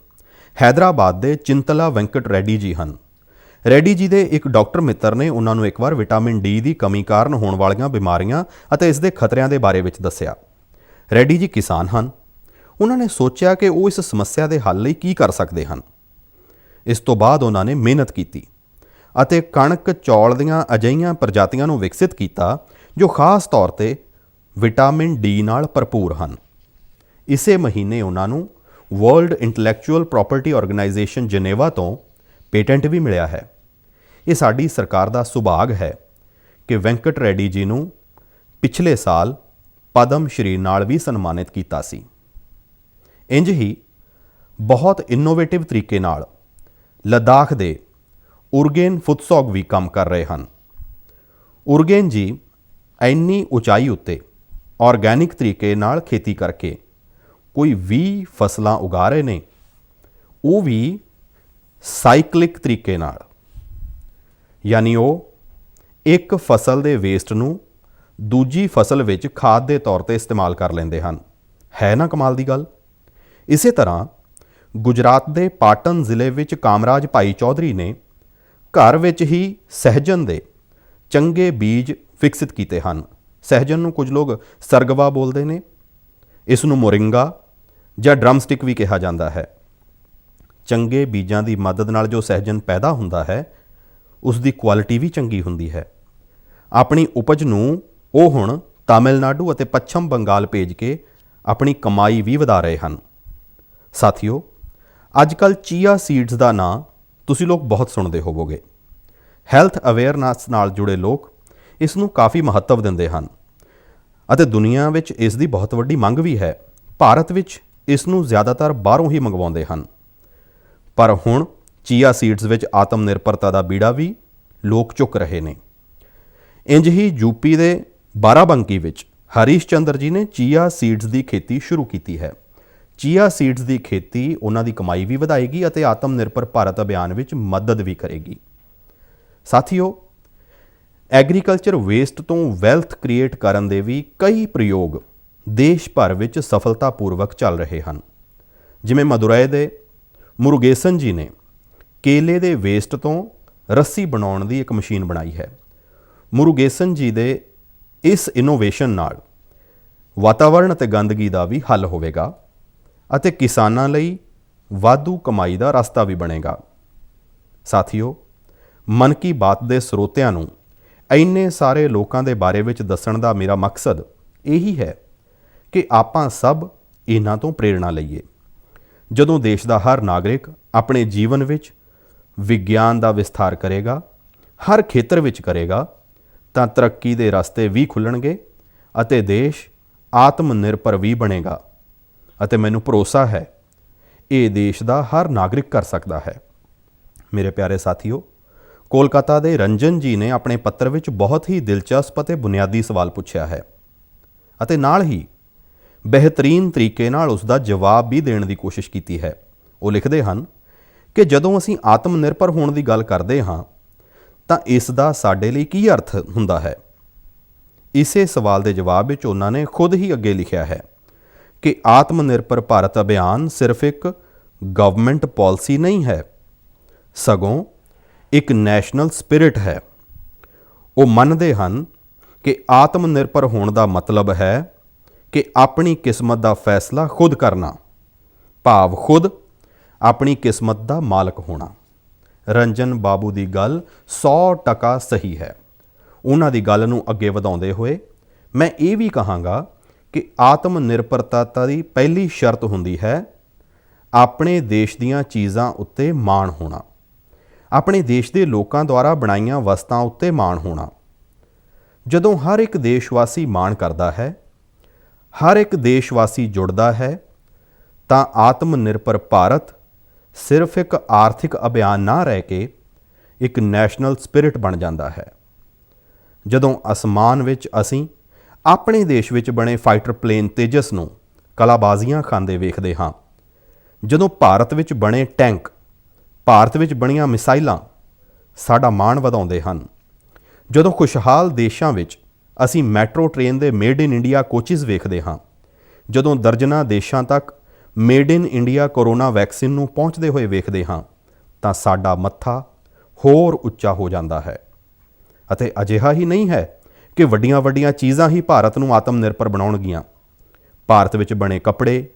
ਹੈਦਰਾਬਾਦ ਦੇ ਚਿੰਤਲਾ ਵੈਂਕਟ ਰੈਡੀ ਜੀ ਹਨ। ਰੈਡੀ ਜੀ ਦੇ ਇੱਕ ਡਾਕਟਰ ਮਿੱਤਰ ਨੇ ਉਹਨਾਂ ਨੂੰ ਇੱਕ ਵਾਰ ਵਿਟਾਮਿਨ ਡੀ ਦੀ ਕਮੀ ਕਾਰਨ ਹੋਣ ਵਾਲੀਆਂ ਬਿਮਾਰੀਆਂ ਅਤੇ ਇਸ ਦੇ ਖਤਰਿਆਂ ਦੇ ਬਾਰੇ ਵਿੱਚ ਦੱਸਿਆ। ਰੈਡੀ ਜੀ ਕਿਸਾਨ ਹਨ। ਉਹਨਾਂ ਨੇ ਸੋਚਿਆ ਕਿ ਉਹ ਇਸ ਸਮੱਸਿਆ ਦੇ ਹੱਲ ਲਈ ਕੀ ਕਰ ਸਕਦੇ ਹਨ। ਇਸ ਤੋਂ ਬਾਅਦ ਉਹਨਾਂ ਨੇ ਮਿਹਨਤ ਕੀਤੀ ਅਤੇ ਕਣਕ, ਚੌਲ ਦੀਆਂ ਅਜਿਹੀਆਂ ਪ੍ਰਜਾਤੀਆਂ ਨੂੰ ਵਿਕਸਿਤ ਕੀਤਾ ਜੋ ਖਾਸ ਤੌਰ ਤੇ ਵਿਟਾਮਿਨ ਡੀ ਨਾਲ ਭਰਪੂਰ ਹਨ। ਇਸੇ ਮਹੀਨੇ ਉਹਨਾਂ ਨੂੰ world intellectual property organisation Geneva ਤੋਂ ਪੇਟੈਂਟ ਵੀ ਮਿਲਿਆ ਹੈ। ਇਹ ਸਾਡੀ ਸਰਕਾਰ ਦਾ ਸੁਭਾਗ ਹੈ ਕਿ ਵੈਂਕਟ ਰੈਡੀ ਜੀ ਨੂੰ ਪਿਛਲੇ ਸਾਲ ਪਦਮ ਸ਼੍ਰੀ ਨਾਲ ਵੀ ਸਨਮਾਨਿਤ ਕੀਤਾ ਸੀ। ਇੰਝ ਹੀ ਬਹੁਤ ਇਨੋਵੇਟਿਵ ਤਰੀਕੇ ਨਾਲ ਲੱਦਾਖ ਦੇ ਉਰਗੇਨ ਫੁਤਸੌਗ ਵੀ ਕੰਮ ਕਰ ਰਹੇ ਹਨ। ਉਰਗੇਨ ਜੀ ਇੰਨੀ ਉਚਾਈ ਉੱਤੇ ਆਰਗੈਨਿਕ ਤਰੀਕੇ ਨਾਲ ਖੇਤੀ ਕਰਕੇ ਕੋਈ 20 ਫਸਲਾਂ ਉਗਾ ਰਹੇ ਨੇ, ਉਹ ਵੀ ਸਾਈਕਲਿਕ ਤਰੀਕੇ ਨਾਲ, ਯਾਨੀ ਉਹ ਇੱਕ ਫਸਲ ਦੇ ਵੇਸਟ ਨੂੰ ਦੂਜੀ ਫਸਲ ਵਿੱਚ ਖਾਦ ਦੇ ਤੌਰ ਤੇ ਇਸਤੇਮਾਲ ਕਰ ਲੈਂਦੇ ਹਨ। ਹੈ ਨਾ ਕਮਾਲ ਦੀ ਗੱਲ। ਇਸੇ ਤਰ੍ਹਾਂ ਗੁਜਰਾਤ ਦੇ ਪਾਟਨ ਜ਼ਿਲ੍ਹੇ ਵਿੱਚ ਕਾਮਰਾਜ ਭਾਈ ਚੌਧਰੀ ਨੇ ਘਰ ਵਿੱਚ ਹੀ ਸਹਿਜਨ ਦੇ ਚੰਗੇ ਬੀਜ ਵਿਕਸਿਤ ਕੀਤੇ ਹਨ। ਸਹਿਜਨ ਨੂੰ ਕੁਝ ਲੋਕ ਸਰਗਵਾ ਬੋਲਦੇ ਨੇ। ਇਸ ਨੂੰ ਮੋਰਿੰਗਾ ਜਾਂ ਡਰਮਸਟਿਕ ਵੀ ਕਿਹਾ ਜਾਂਦਾ ਹੈ। ਚੰਗੇ ਬੀਜਾਂ ਦੀ ਮਦਦ ਨਾਲ ਜੋ ਸਹਿਜਨ ਪੈਦਾ ਹੁੰਦਾ ਹੈ, ਉਸ ਦੀ ਕੁਆਲਿਟੀ ਵੀ ਚੰਗੀ ਹੁੰਦੀ ਹੈ। ਆਪਣੀ ਉਪਜ ਨੂੰ ਉਹ ਹੁਣ ਤਾਮਿਲਨਾਡੂ ਅਤੇ ਪੱਛਮ ਬੰਗਾਲ ਭੇਜ ਕੇ ਆਪਣੀ ਕਮਾਈ ਵੀ ਵਧਾ ਰਹੇ ਹਨ। ਸਾਥੀਓ, ਅੱਜ ਕੱਲ੍ਹ ਚੀਆ ਸੀਡਸ ਦਾ ਨਾਂ ਤੁਸੀਂ ਲੋਕ ਬਹੁਤ ਸੁਣਦੇ ਹੋਵੋਗੇ। ਹੈਲਥ ਅਵੇਅਰਨੈਸ ਨਾਲ ਜੁੜੇ ਲੋਕ ਇਸ ਨੂੰ ਕਾਫੀ ਮਹੱਤਵ ਦਿੰਦੇ ਹਨ ਅਤੇ ਦੁਨੀਆ ਵਿੱਚ ਇਸ ਦੀ ਬਹੁਤ ਵੱਡੀ ਮੰਗ ਵੀ ਹੈ। ਭਾਰਤ ਵਿੱਚ ਇਸ ਨੂੰ ਜ਼ਿਆਦਾਤਰ ਬਾਹਰੋਂ ਹੀ ਮੰਗਵਾਉਂਦੇ ਹਨ, ਪਰ ਹੁਣ ਚੀਆ ਸੀਡਸ ਵਿੱਚ ਆਤਮ ਨਿਰਭਰਤਾ ਦਾ ਬੀੜਾ ਵੀ ਲੋਕ ਚੁੱਕ ਰਹੇ ਨੇ। ਇੰਝ ਹੀ ਯੂਪੀ ਦੇ ਬਾਰਾਬੰਕੀ ਵਿੱਚ ਹਰੀਸ਼ ਚੰਦਰ ਜੀ ਨੇ ਚੀਆ ਸੀਡਸ ਦੀ ਖੇਤੀ ਸ਼ੁਰੂ ਕੀਤੀ ਹੈ। ਚੀਆ ਸੀਡਸ ਦੀ ਖੇਤੀ ਉਹਨਾਂ ਦੀ ਕਮਾਈ ਵੀ ਵਧਾਏਗੀ ਅਤੇ ਆਤਮ ਨਿਰਭਰ ਭਾਰਤ ਅਭਿਆਨ ਵਿੱਚ ਮਦਦ ਵੀ ਕਰੇਗੀ। ਸਾਥੀਓ, ਐਗਰੀਕਲਚਰ ਵੇਸਟ ਤੋਂ ਵੈਲਥ ਕ੍ਰੀਏਟ ਕਰਨ ਦੇ ਵੀ ਕਈ ਪ੍ਰਯੋਗ ਦੇਸ਼ ਭਰ ਵਿੱਚ ਸਫਲਤਾਪੂਰਵਕ ਚੱਲ ਰਹੇ ਹਨ। ਜਿਵੇਂ ਮਦੁਰਈ ਦੇ ਮੁਰੂਗੇਸਨ ਜੀ ਨੇ ਕੇਲੇ ਦੇ ਵੇਸਟ ਤੋਂ ਰੱਸੀ ਬਣਾਉਣ ਦੀ ਇੱਕ ਮਸ਼ੀਨ ਬਣਾਈ ਹੈ। ਮੁਰੂਗੇਸਨ ਜੀ ਦੇ ਇਸ ਇਨੋਵੇਸ਼ਨ ਨਾਲ ਵਾਤਾਵਰਣ ਅਤੇ ਗੰਦਗੀ ਦਾ ਵੀ ਹੱਲ ਹੋਵੇਗਾ ਅਤੇ ਕਿਸਾਨਾਂ ਲਈ ਵਾਧੂ ਕਮਾਈ ਦਾ ਰਸਤਾ ਵੀ ਬਣੇਗਾ। ਸਾਥੀਓ, ਮਨ ਕੀ ਬਾਤ ਦੇ ਸਰੋਤਿਆਂ ਨੂੰ ਇੰਨੇ ਸਾਰੇ ਲੋਕਾਂ ਦੇ ਬਾਰੇ ਵਿੱਚ ਦੱਸਣ ਦਾ ਮੇਰਾ ਮਕਸਦ ਇਹੀ ਹੈ ਕਿ ਆਪਾਂ ਸਭ ਇਹਨਾਂ ਤੋਂ ਪ੍ਰੇਰਣਾ ਲਈਏ। ਜਦੋਂ ਦੇਸ਼ ਦਾ ਹਰ ਨਾਗਰਿਕ ਆਪਣੇ ਜੀਵਨ ਵਿੱਚ ਵਿਗਿਆਨ ਦਾ ਵਿਸਥਾਰ ਕਰੇਗਾ, ਹਰ ਖੇਤਰ ਵਿੱਚ ਕਰੇਗਾ, ਤਾਂ ਤਰੱਕੀ ਦੇ ਰਸਤੇ ਵੀ ਖੁੱਲ੍ਹਣਗੇ ਅਤੇ ਦੇਸ਼ ਆਤਮ ਨਿਰਭਰ ਵੀ ਬਣੇਗਾ। ਅਤੇ ਮੈਨੂੰ ਭਰੋਸਾ ਹੈ ਇਹ ਦੇਸ਼ ਦਾ ਹਰ ਨਾਗਰਿਕ ਕਰ ਸਕਦਾ ਹੈ। ਮੇਰੇ ਪਿਆਰੇ ਸਾਥੀਓ, ਕੋਲਕਾਤਾ ਦੇ ਰੰਜਨ ਜੀ ਨੇ ਆਪਣੇ ਪੱਤਰ ਵਿੱਚ ਬਹੁਤ ਹੀ ਦਿਲਚਸਪ ਅਤੇ ਬੁਨਿਆਦੀ ਸਵਾਲ ਪੁੱਛਿਆ ਹੈ ਅਤੇ ਨਾਲ ਹੀ ਬਿਹਤਰੀਨ ਤਰੀਕੇ ਨਾਲ ਉਸ ਦਾ ਜਵਾਬ ਵੀ ਦੇਣ ਦੀ ਕੋਸ਼ਿਸ਼ ਕੀਤੀ ਹੈ। ਉਹ ਲਿਖਦੇ ਹਨ ਕਿ ਜਦੋਂ ਅਸੀਂ ਆਤਮ ਨਿਰਭਰ ਹੋਣ ਦੀ ਗੱਲ ਕਰਦੇ ਹਾਂ ਤਾਂ ਇਸ ਦਾ ਸਾਡੇ ਲਈ ਕੀ ਅਰਥ ਹੁੰਦਾ ਹੈ। ਇਸੇ ਸਵਾਲ ਦੇ ਜਵਾਬ ਵਿੱਚ ਉਹਨਾਂ ਨੇ ਖੁਦ ਹੀ ਅੱਗੇ ਲਿਖਿਆ ਹੈ ਕਿ ਆਤਮ ਨਿਰਭਰ ਭਾਰਤ ਅਭਿਆਨ ਸਿਰਫ ਇੱਕ ਗਵਰਨਮੈਂਟ ਪਾਲਿਸੀ ਨਹੀਂ ਹੈ, ਸਗੋਂ ਇੱਕ ਨੈਸ਼ਨਲ ਸਪਿਰਿਟ ਹੈ। ਉਹ ਮੰਨਦੇ ਹਨ ਕਿ ਆਤਮ ਨਿਰਭਰ ਹੋਣ ਦਾ ਮਤਲਬ ਹੈ ਕਿ ਆਪਣੀ ਕਿਸਮਤ ਦਾ ਫੈਸਲਾ ਖੁਦ ਕਰਨਾ, ਭਾਵ ਖੁਦ ਆਪਣੀ ਕਿਸਮਤ ਦਾ ਮਾਲਕ ਹੋਣਾ। ਰੰਜਨ ਬਾਬੂ ਦੀ ਗੱਲ 100% ਸਹੀ ਹੈ। ਉਹਨਾਂ ਦੀ ਗੱਲ ਨੂੰ ਅੱਗੇ ਵਧਾਉਂਦੇ ਹੋਏ ਮੈਂ ਇਹ ਵੀ ਕਹਾਂਗਾ ਕਿ ਆਤਮ ਨਿਰਭਰਤਾ ਦੀ ਪਹਿਲੀ ਸ਼ਰਤ ਹੁੰਦੀ ਹੈ ਆਪਣੇ ਦੇਸ਼ ਦੀਆਂ ਚੀਜ਼ਾਂ ਉੱਤੇ ਮਾਣ ਹੋਣਾ, ਆਪਣੇ ਦੇਸ਼ ਦੇ ਲੋਕਾਂ ਦੁਆਰਾ ਬਣਾਈਆਂ ਵਸਤਾਂ ਉੱਤੇ ਮਾਣ ਹੋਣਾ। ਜਦੋਂ ਹਰ ਇੱਕ ਦੇਸ਼ਵਾਸੀ ਮਾਣ ਕਰਦਾ ਹੈ, ਹਰ ਇੱਕ ਦੇਸ਼ਵਾਸੀ ਜੁੜਦਾ ਹੈ, ਤਾਂ ਆਤਮ ਨਿਰਭਰ ਭਾਰਤ ਸਿਰਫ ਇੱਕ ਆਰਥਿਕ ਅਭਿਆਨ ਨਾ ਰਹਿ ਕੇ ਇੱਕ ਨੈਸ਼ਨਲ ਸਪਿਰਿਟ ਬਣ ਜਾਂਦਾ ਹੈ। ਜਦੋਂ ਅਸਮਾਨ ਵਿੱਚ ਅਸੀਂ ਆਪਣੇ ਦੇਸ਼ ਵਿੱਚ ਬਣੇ ਫਾਈਟਰ ਪਲੇਨ ਤੇਜਸ ਨੂੰ ਕਲਾਬਾਜ਼ੀਆਂ ਖਾਂਦੇ ਵੇਖਦੇ ਹਾਂ, ਜਦੋਂ ਭਾਰਤ ਵਿੱਚ ਬਣੇ ਟੈਂਕ, ਭਾਰਤ ਵਿੱਚ ਬਣੀਆਂ ਮਿਸਾਈਲਾਂ ਸਾਡਾ ਮਾਣ ਵਧਾਉਂਦੇ ਹਨ, ਜਦੋਂ ਖੁਸ਼ਹਾਲ ਦੇਸ਼ਾਂ ਵਿੱਚ ਅਸੀਂ ਮੈਟਰੋ ਟ੍ਰੇਨ ਦੇ ਮੇਡ ਇਨ ਇੰਡੀਆ ਕੋਚਿਸ ਵੇਖਦੇ ਹਾਂ, ਜਦੋਂ ਦਰਜਨਾਂ ਦੇਸ਼ਾਂ ਤੱਕ made in India corona vaccine ਨੂੰ ਪਹੁੰਚਦੇ ਹੋਏ ਵੇਖਦੇ ਹਾਂ, ਤਾਂ ਸਾਡਾ ਮੱਥਾ ਹੋਰ ਉੱਚਾ ਹੋ ਜਾਂਦਾ ਹੈ। ਅਤੇ ਅਜਿਹਾ ਹੀ ਨਹੀਂ ਹੈ ਕਿ ਵੱਡੀਆਂ ਵੱਡੀਆਂ ਚੀਜ਼ਾਂ ਹੀ ਭਾਰਤ ਨੂੰ ਆਤਮ ਨਿਰਭਰ ਬਣਾਉਣਗੀਆਂ। ਭਾਰਤ ਵਿੱਚ ਬਣੇ ਕੱਪੜੇ,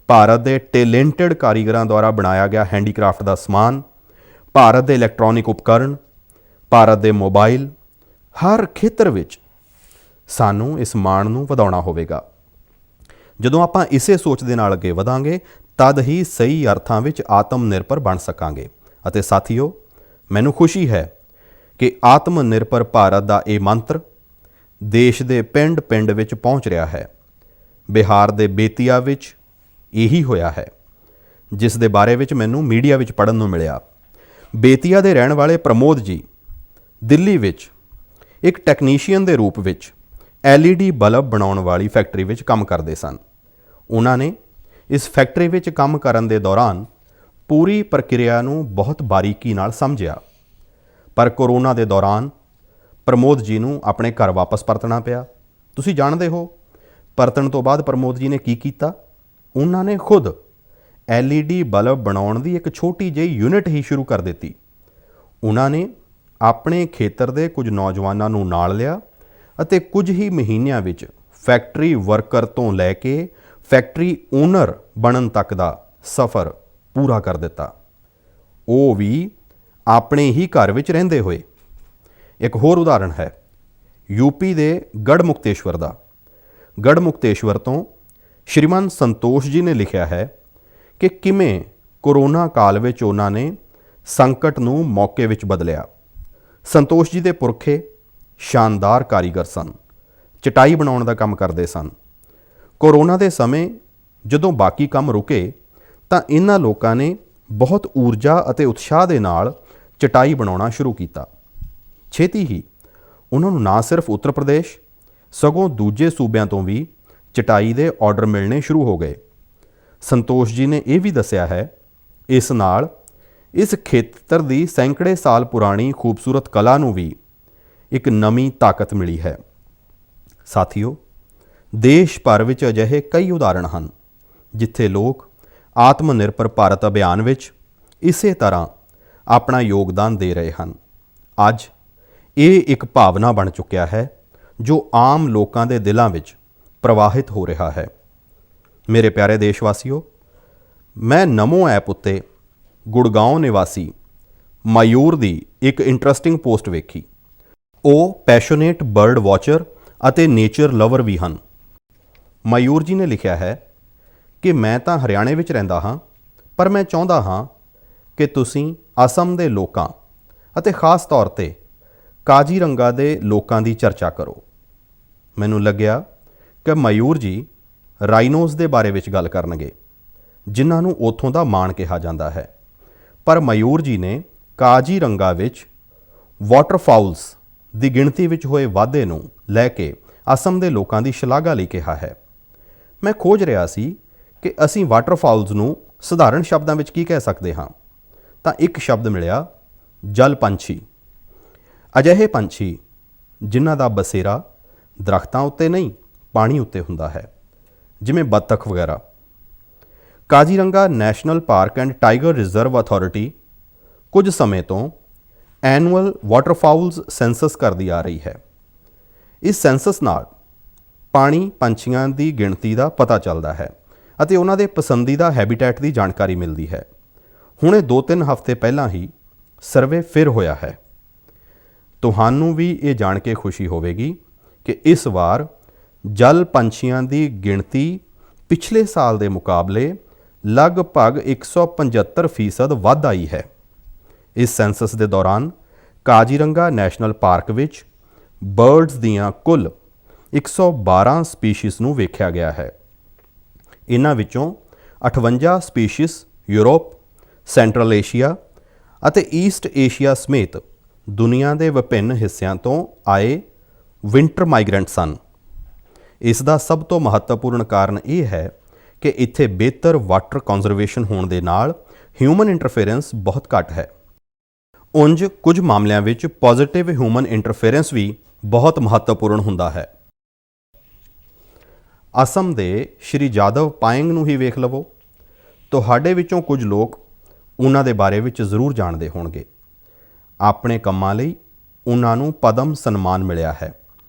ਭਾਰਤ ਦੇ ਟੈਲੈਂਟਡ ਕਾਰੀਗਰਾਂ ਦੁਆਰਾ ਬਣਾਇਆ ਗਿਆ ਹੈਂਡੀਕ੍ਰਾਫਟ ਦਾ ਸਮਾਨ, ਭਾਰਤ ਦੇ ਇਲੈਕਟ੍ਰੋਨਿਕ ਉਪਕਰਨ, ਭਾਰਤ ਦੇ ਮੋਬਾਈਲ, ਹਰ ਖੇਤਰ ਵਿੱਚ ਸਾਨੂੰ ਇਸ ਮਾਣ ਨੂੰ ਵਧਾਉਣਾ ਹੋਵੇਗਾ। ਜਦੋਂ ਆਪਾਂ ਇਸੇ ਸੋਚ ਦੇ ਨਾਲ ਅੱਗੇ ਵਧਾਂਗੇ, ਤਦ ਹੀ ਸਹੀ ਅਰਥਾਂ ਵਿੱਚ ਆਤਮ ਨਿਰਭਰ ਬਣ ਸਕਾਂਗੇ। ਅਤੇ ਸਾਥੀਓ, ਮੈਨੂੰ ਖੁਸ਼ੀ ਹੈ ਕਿ ਆਤਮ ਨਿਰਭਰ ਭਾਰਤ ਦਾ ਇਹ ਮੰਤਰ ਦੇਸ਼ ਦੇ ਪਿੰਡ-ਪਿੰਡ ਵਿੱਚ ਪਹੁੰਚ ਰਿਹਾ ਹੈ। ਬਿਹਾਰ ਦੇ ਬੇਤੀਆ ਵਿੱਚ ਇਹੀ ਹੋਇਆ ਹੈ, ਜਿਸ ਦੇ ਬਾਰੇ ਵਿੱਚ ਮੈਨੂੰ ਮੀਡੀਆ ਵਿੱਚ ਪੜ੍ਹਨ ਨੂੰ ਮਿਲਿਆ। ਬੇਤੀਆ ਦੇ ਰਹਿਣ ਵਾਲੇ ਪ੍ਰਮੋਦ ਜੀ ਦਿੱਲੀ ਵਿੱਚ ਇੱਕ ਟੈਕਨੀਸ਼ੀਅਨ ਦੇ ਰੂਪ ਵਿੱਚ LED ਬਲਬ ਬਣਾਉਣ ਵਾਲੀ ਫੈਕਟਰੀ ਵਿੱਚ ਕੰਮ ਕਰਦੇ ਸਨ। ਉਹਨਾਂ ਨੇ ਇਸ ਫੈਕਟਰੀ ਵਿੱਚ ਕੰਮ ਕਰਨ ਦੇ ਦੌਰਾਨ ਪੂਰੀ ਪ੍ਰਕਿਰਿਆ ਨੂੰ ਬਹੁਤ ਬਾਰੀਕੀ ਨਾਲ ਸਮਝਿਆ। ਪਰ ਕੋਰੋਨਾ ਦੇ ਦੌਰਾਨ ਪ੍ਰਮੋਦ ਜੀ ਨੂੰ ਆਪਣੇ ਘਰ ਵਾਪਸ ਪਰਤਣਾ ਪਿਆ। ਤੁਸੀਂ ਜਾਣਦੇ ਹੋ, ਪਰਤਣ ਤੋਂ ਬਾਅਦ ਪ੍ਰਮੋਦ ਜੀ ਨੇ ਕੀ ਕੀਤਾ? ਉਹਨਾਂ ਨੇ ਖੁਦ LED ਬਲਬ ਬਣਾਉਣ ਦੀ ਇੱਕ ਛੋਟੀ ਜਿਹੀ ਯੂਨਿਟ ਹੀ ਸ਼ੁਰੂ ਕਰ ਦਿੱਤੀ। ਉਹਨਾਂ ਨੇ ਆਪਣੇ ਖੇਤਰ ਦੇ ਕੁਝ ਨੌਜਵਾਨਾਂ ਨੂੰ ਨਾਲ ਲਿਆ ਅਤੇ ਕੁਝ ਹੀ ਮਹੀਨਿਆਂ ਵਿੱਚ ਫੈਕਟਰੀ ਵਰਕਰ ਤੋਂ ਲੈ ਕੇ ਫੈਕਟਰੀ ਓਨਰ ਬਣਨ ਤੱਕ ਦਾ ਸਫ਼ਰ ਪੂਰਾ ਕਰ ਦਿੱਤਾ, ਉਹ ਵੀ ਆਪਣੇ ਹੀ ਘਰ ਵਿੱਚ ਰਹਿੰਦੇ ਹੋਏ। ਇੱਕ ਹੋਰ ਉਦਾਹਰਣ ਹੈ ਯੂਪੀ ਦੇ ਗੜ੍ਹਮੁਕਤੇਸ਼ਵਰ ਦਾ। ਗੜ੍ਹਮੁਕਤੇਸ਼ਵਰ ਤੋਂ ਸ਼੍ਰੀਮਾਨ ਸੰਤੋਸ਼ ਜੀ ਨੇ ਲਿਖਿਆ ਹੈ ਕਿ ਕਿਵੇਂ ਕੋਰੋਨਾ ਕਾਲ ਵਿੱਚ ਉਹਨਾਂ ਨੇ ਸੰਕਟ ਨੂੰ ਮੌਕੇ ਵਿੱਚ ਬਦਲਿਆ। ਸੰਤੋਸ਼ ਜੀ ਦੇ ਪੁਰਖੇ ਸ਼ਾਨਦਾਰ ਕਾਰੀਗਰ ਸਨ, ਚਟਾਈ ਬਣਾਉਣ ਦਾ ਕੰਮ ਕਰਦੇ ਸਨ। ਕੋਰੋਨਾ ਦੇ ਸਮੇਂ ਜਦੋਂ ਬਾਕੀ ਕੰਮ ਰੁਕੇ, ਤਾਂ ਇਹਨਾਂ ਲੋਕਾਂ ਨੇ ਬਹੁਤ ਊਰਜਾ ਅਤੇ ਉਤਸ਼ਾਹ ਦੇ ਨਾਲ ਚਟਾਈ ਬਣਾਉਣਾ ਸ਼ੁਰੂ ਕੀਤਾ। ਛੇਤੀ ਹੀ ਉਹਨਾਂ ਨੂੰ ਨਾ ਸਿਰਫ ਉੱਤਰ ਪ੍ਰਦੇਸ਼, ਸਗੋਂ ਦੂਜੇ ਸੂਬਿਆਂ ਤੋਂ ਵੀ ਚਟਾਈ ਦੇ ਆਰਡਰ ਮਿਲਣੇ ਸ਼ੁਰੂ ਹੋ ਗਏ। ਸੰਤੋਸ਼ ਜੀ ਨੇ ਇਹ ਵੀ ਦੱਸਿਆ ਹੈ, ਇਸ ਨਾਲ ਇਸ ਖੇਤਰ ਦੀ ਸੈਂਕੜੇ ਸਾਲ ਪੁਰਾਣੀ ਖੂਬਸੂਰਤ ਕਲਾ ਨੂੰ ਵੀ ਇੱਕ ਨਵੀਂ ਤਾਕਤ ਮਿਲੀ ਹੈ। ਸਾਥੀਓ, ਦੇਸ਼ ਭਰ ਵਿੱਚ ਅਜਿਹੇ ਕਈ ਉਦਾਹਰਣ ਹਨ ਜਿੱਥੇ ਲੋਕ ਆਤਮ ਨਿਰਭਰ ਭਾਰਤ ਅਭਿਆਨ ਵਿੱਚ ਇਸੇ ਤਰ੍ਹਾਂ ਆਪਣਾ ਯੋਗਦਾਨ ਦੇ ਰਹੇ ਹਨ। ਅੱਜ ਇਹ ਇੱਕ ਭਾਵਨਾ ਬਣ ਚੁੱਕਿਆ ਹੈ ਜੋ ਆਮ ਲੋਕਾਂ ਦੇ ਦਿਲਾਂ ਵਿੱਚ ਪ੍ਰਵਾਹਿਤ ਹੋ ਰਿਹਾ ਹੈ। ਮੇਰੇ ਪਿਆਰੇ ਦੇਸ਼ਵਾਸੀਓ, ਮੈਂ ਨਮੋ ਐਪ ਉੱਤੇ ਗੁੜਗਾਉਂ ਨਿਵਾਸੀ ਮਯੂਰ ਦੀ ਇੱਕ ਇੰਟਰਸਟਿੰਗ ਪੋਸਟ ਵੇਖੀ। ਉਹ ਪੈਸ਼ਨੇਟ ਬਰਡ ਵਾਚਰ ਅਤੇ ਨੇਚਰ ਲਵਰ ਵੀ ਹਨ। ਮਯੂਰ ਜੀ ਨੇ ਲਿਖਿਆ ਹੈ ਕਿ ਮੈਂ ਤਾਂ ਹਰਿਆਣੇ ਵਿੱਚ ਰਹਿੰਦਾ ਹਾਂ, ਪਰ ਮੈਂ ਚਾਹੁੰਦਾ ਹਾਂ ਕਿ ਤੁਸੀਂ ਅਸਮ ਦੇ ਲੋਕਾਂ ਅਤੇ ਖਾਸ ਤੌਰ 'ਤੇ ਕਾਜ਼ੀਰੰਗਾ ਦੇ ਲੋਕਾਂ ਦੀ ਚਰਚਾ ਕਰੋ। ਮੈਨੂੰ ਲੱਗਿਆ ਕਿ ਮਯੂਰ ਜੀ ਰਾਈਨੋਜ਼ ਦੇ ਬਾਰੇ ਵਿੱਚ ਗੱਲ ਕਰਨਗੇ, ਜਿਨ੍ਹਾਂ ਨੂੰ ਉੱਥੋਂ ਦਾ ਮਾਣ ਕਿਹਾ ਜਾਂਦਾ ਹੈ। ਪਰ ਮਯੂਰ ਜੀ ਨੇ ਕਾਜ਼ੀਰੰਗਾ ਵਿੱਚ ਵਾਟਰਫਾਊਲਸ ਦੀ ਗਿਣਤੀ ਵਿੱਚ ਹੋਏ ਵਾਧੇ ਨੂੰ ਲੈ ਕੇ ਅਸਮ ਦੇ ਲੋਕਾਂ ਦੀ ਸ਼ਲਾਘਾ ਲਈ ਕਿਹਾ ਹੈ। ਮੈਂ ਖੋਜ ਰਿਹਾ ਸੀ ਕਿ ਅਸੀਂ ਵਾਟਰਫਾਊਲਸ ਨੂੰ ਸਧਾਰਨ ਸ਼ਬਦਾਂ ਵਿੱਚ ਕੀ ਕਹਿ ਸਕਦੇ ਹਾਂ, ਤਾਂ ਇੱਕ ਸ਼ਬਦ ਮਿਲਿਆ, ਜਲ ਪੰਛੀ। ਅਜਿਹੇ ਪੰਛੀ ਜਿਨ੍ਹਾਂ ਦਾ ਬਸੇਰਾ ਦਰੱਖਤਾਂ ਉੱਤੇ ਨਹੀਂ, ਪਾਣੀ ਉੱਤੇ ਹੁੰਦਾ ਹੈ, ਜਿਵੇਂ ਬੱਤਖ ਵਗੈਰਾ। Kaziranga national park and tiger reserve authority ਕੁਝ ਸਮੇਂ ਤੋਂ ਐਨੂਅਲ ਵਾਟਰਫਾਊਲਸ ਸੈਂਸਸ ਕਰਦੀ ਆ ਰਹੀ ਹੈ। ਇਸ ਸੈਂਸਸ ਨਾਲ ਪਾਣੀ ਪੰਛੀਆਂ ਦੀ ਗਿਣਤੀ ਦਾ ਪਤਾ ਚੱਲਦਾ ਹੈ ਅਤੇ ਉਹਨਾਂ ਦੇ ਪਸੰਦੀਦਾ ਹੈਬਿਟੈਟ ਦੀ ਜਾਣਕਾਰੀ ਮਿਲਦੀ ਹੈ। ਹੁਣੇ 2-3 ਹਫ਼ਤੇ ਪਹਿਲਾਂ ਹੀ ਸਰਵੇ ਫਿਰ ਹੋਇਆ ਹੈ। ਤੁਹਾਨੂੰ ਵੀ ਇਹ ਜਾਣ ਕੇ ਖੁਸ਼ੀ ਹੋਵੇਗੀ ਕਿ ਇਸ ਵਾਰ ਜਲ ਪੰਛੀਆਂ ਦੀ ਗਿਣਤੀ ਪਿਛਲੇ ਸਾਲ ਦੇ ਮੁਕਾਬਲੇ ਲਗਭਗ 175% ਵੱਧ ਆਈ ਹੈ। ਇਸ ਸੈਂਸਸ ਦੇ ਦੌਰਾਨ ਕਾਜ਼ੀਰੰਗਾ ਨੈਸ਼ਨਲ ਪਾਰਕ ਵਿੱਚ ਬਰਡਸ ਦੀਆਂ ਕੁੱਲ 112 ਸਪੀਸ਼ੀਜ਼ ਨੂੰ ਵੇਖਿਆ ਗਿਆ ਹੈ। ਇਹਨਾਂ ਵਿੱਚੋਂ 58 ਸਪੀਸ਼ੀਜ਼ ਯੂਰਪ, ਸੈਂਟਰਲ ਏਸ਼ੀਆ ਅਤੇ ਈਸਟ ਏਸ਼ੀਆ ਸਮੇਤ ਦੁਨੀਆ ਦੇ ਵਿਭਿੰਨ ਹਿੱਸਿਆਂ ਤੋਂ ਆਏ ਵਿੰਟਰ ਮਾਈਗਰੈਂਟ ਸਨ। ਇਸ ਦਾ ਸਭ ਤੋਂ ਮਹੱਤਵਪੂਰਨ ਕਾਰਨ ਇਹ ਹੈ ਕਿ ਇੱਥੇ ਬਿਹਤਰ ਵਾਟਰ ਕੰਜ਼ਰਵੇਸ਼ਨ ਹੋਣ ਦੇ ਨਾਲ ਹਿਊਮਨ ਇੰਟਰਫੇਰੈਂਸ ਬਹੁਤ ਘੱਟ ਹੈ। ਉਂਝ ਕੁਝ ਮਾਮਲਿਆਂ ਵਿੱਚ ਪੋਜ਼ਿਟਿਵ ਹਿਊਮਨ ਇੰਟਰਫੇਰੈਂਸ ਵੀ ਬਹੁਤ ਮਹੱਤਵਪੂਰਨ ਹੁੰਦਾ ਹੈ। ਅਸਮ ਦੇ ਸ਼੍ਰੀ ਜਾਦਵ ਪਾਇੰਗ ਨੂੰ ਹੀ ਵੇਖ ਲਵੋ। ਤੁਹਾਡੇ ਵਿੱਚੋਂ ਕੁਝ ਲੋਕ ਉਹਨਾਂ ਦੇ ਬਾਰੇ ਵਿੱਚ ਜ਼ਰੂਰ ਜਾਣਦੇ ਹੋਣਗੇ। ਆਪਣੇ ਕੰਮਾਂ ਲਈ ਉਹਨਾਂ ਨੂੰ ਪਦਮ ਸਨਮਾਨ ਮਿਲਿਆ ਹੈ।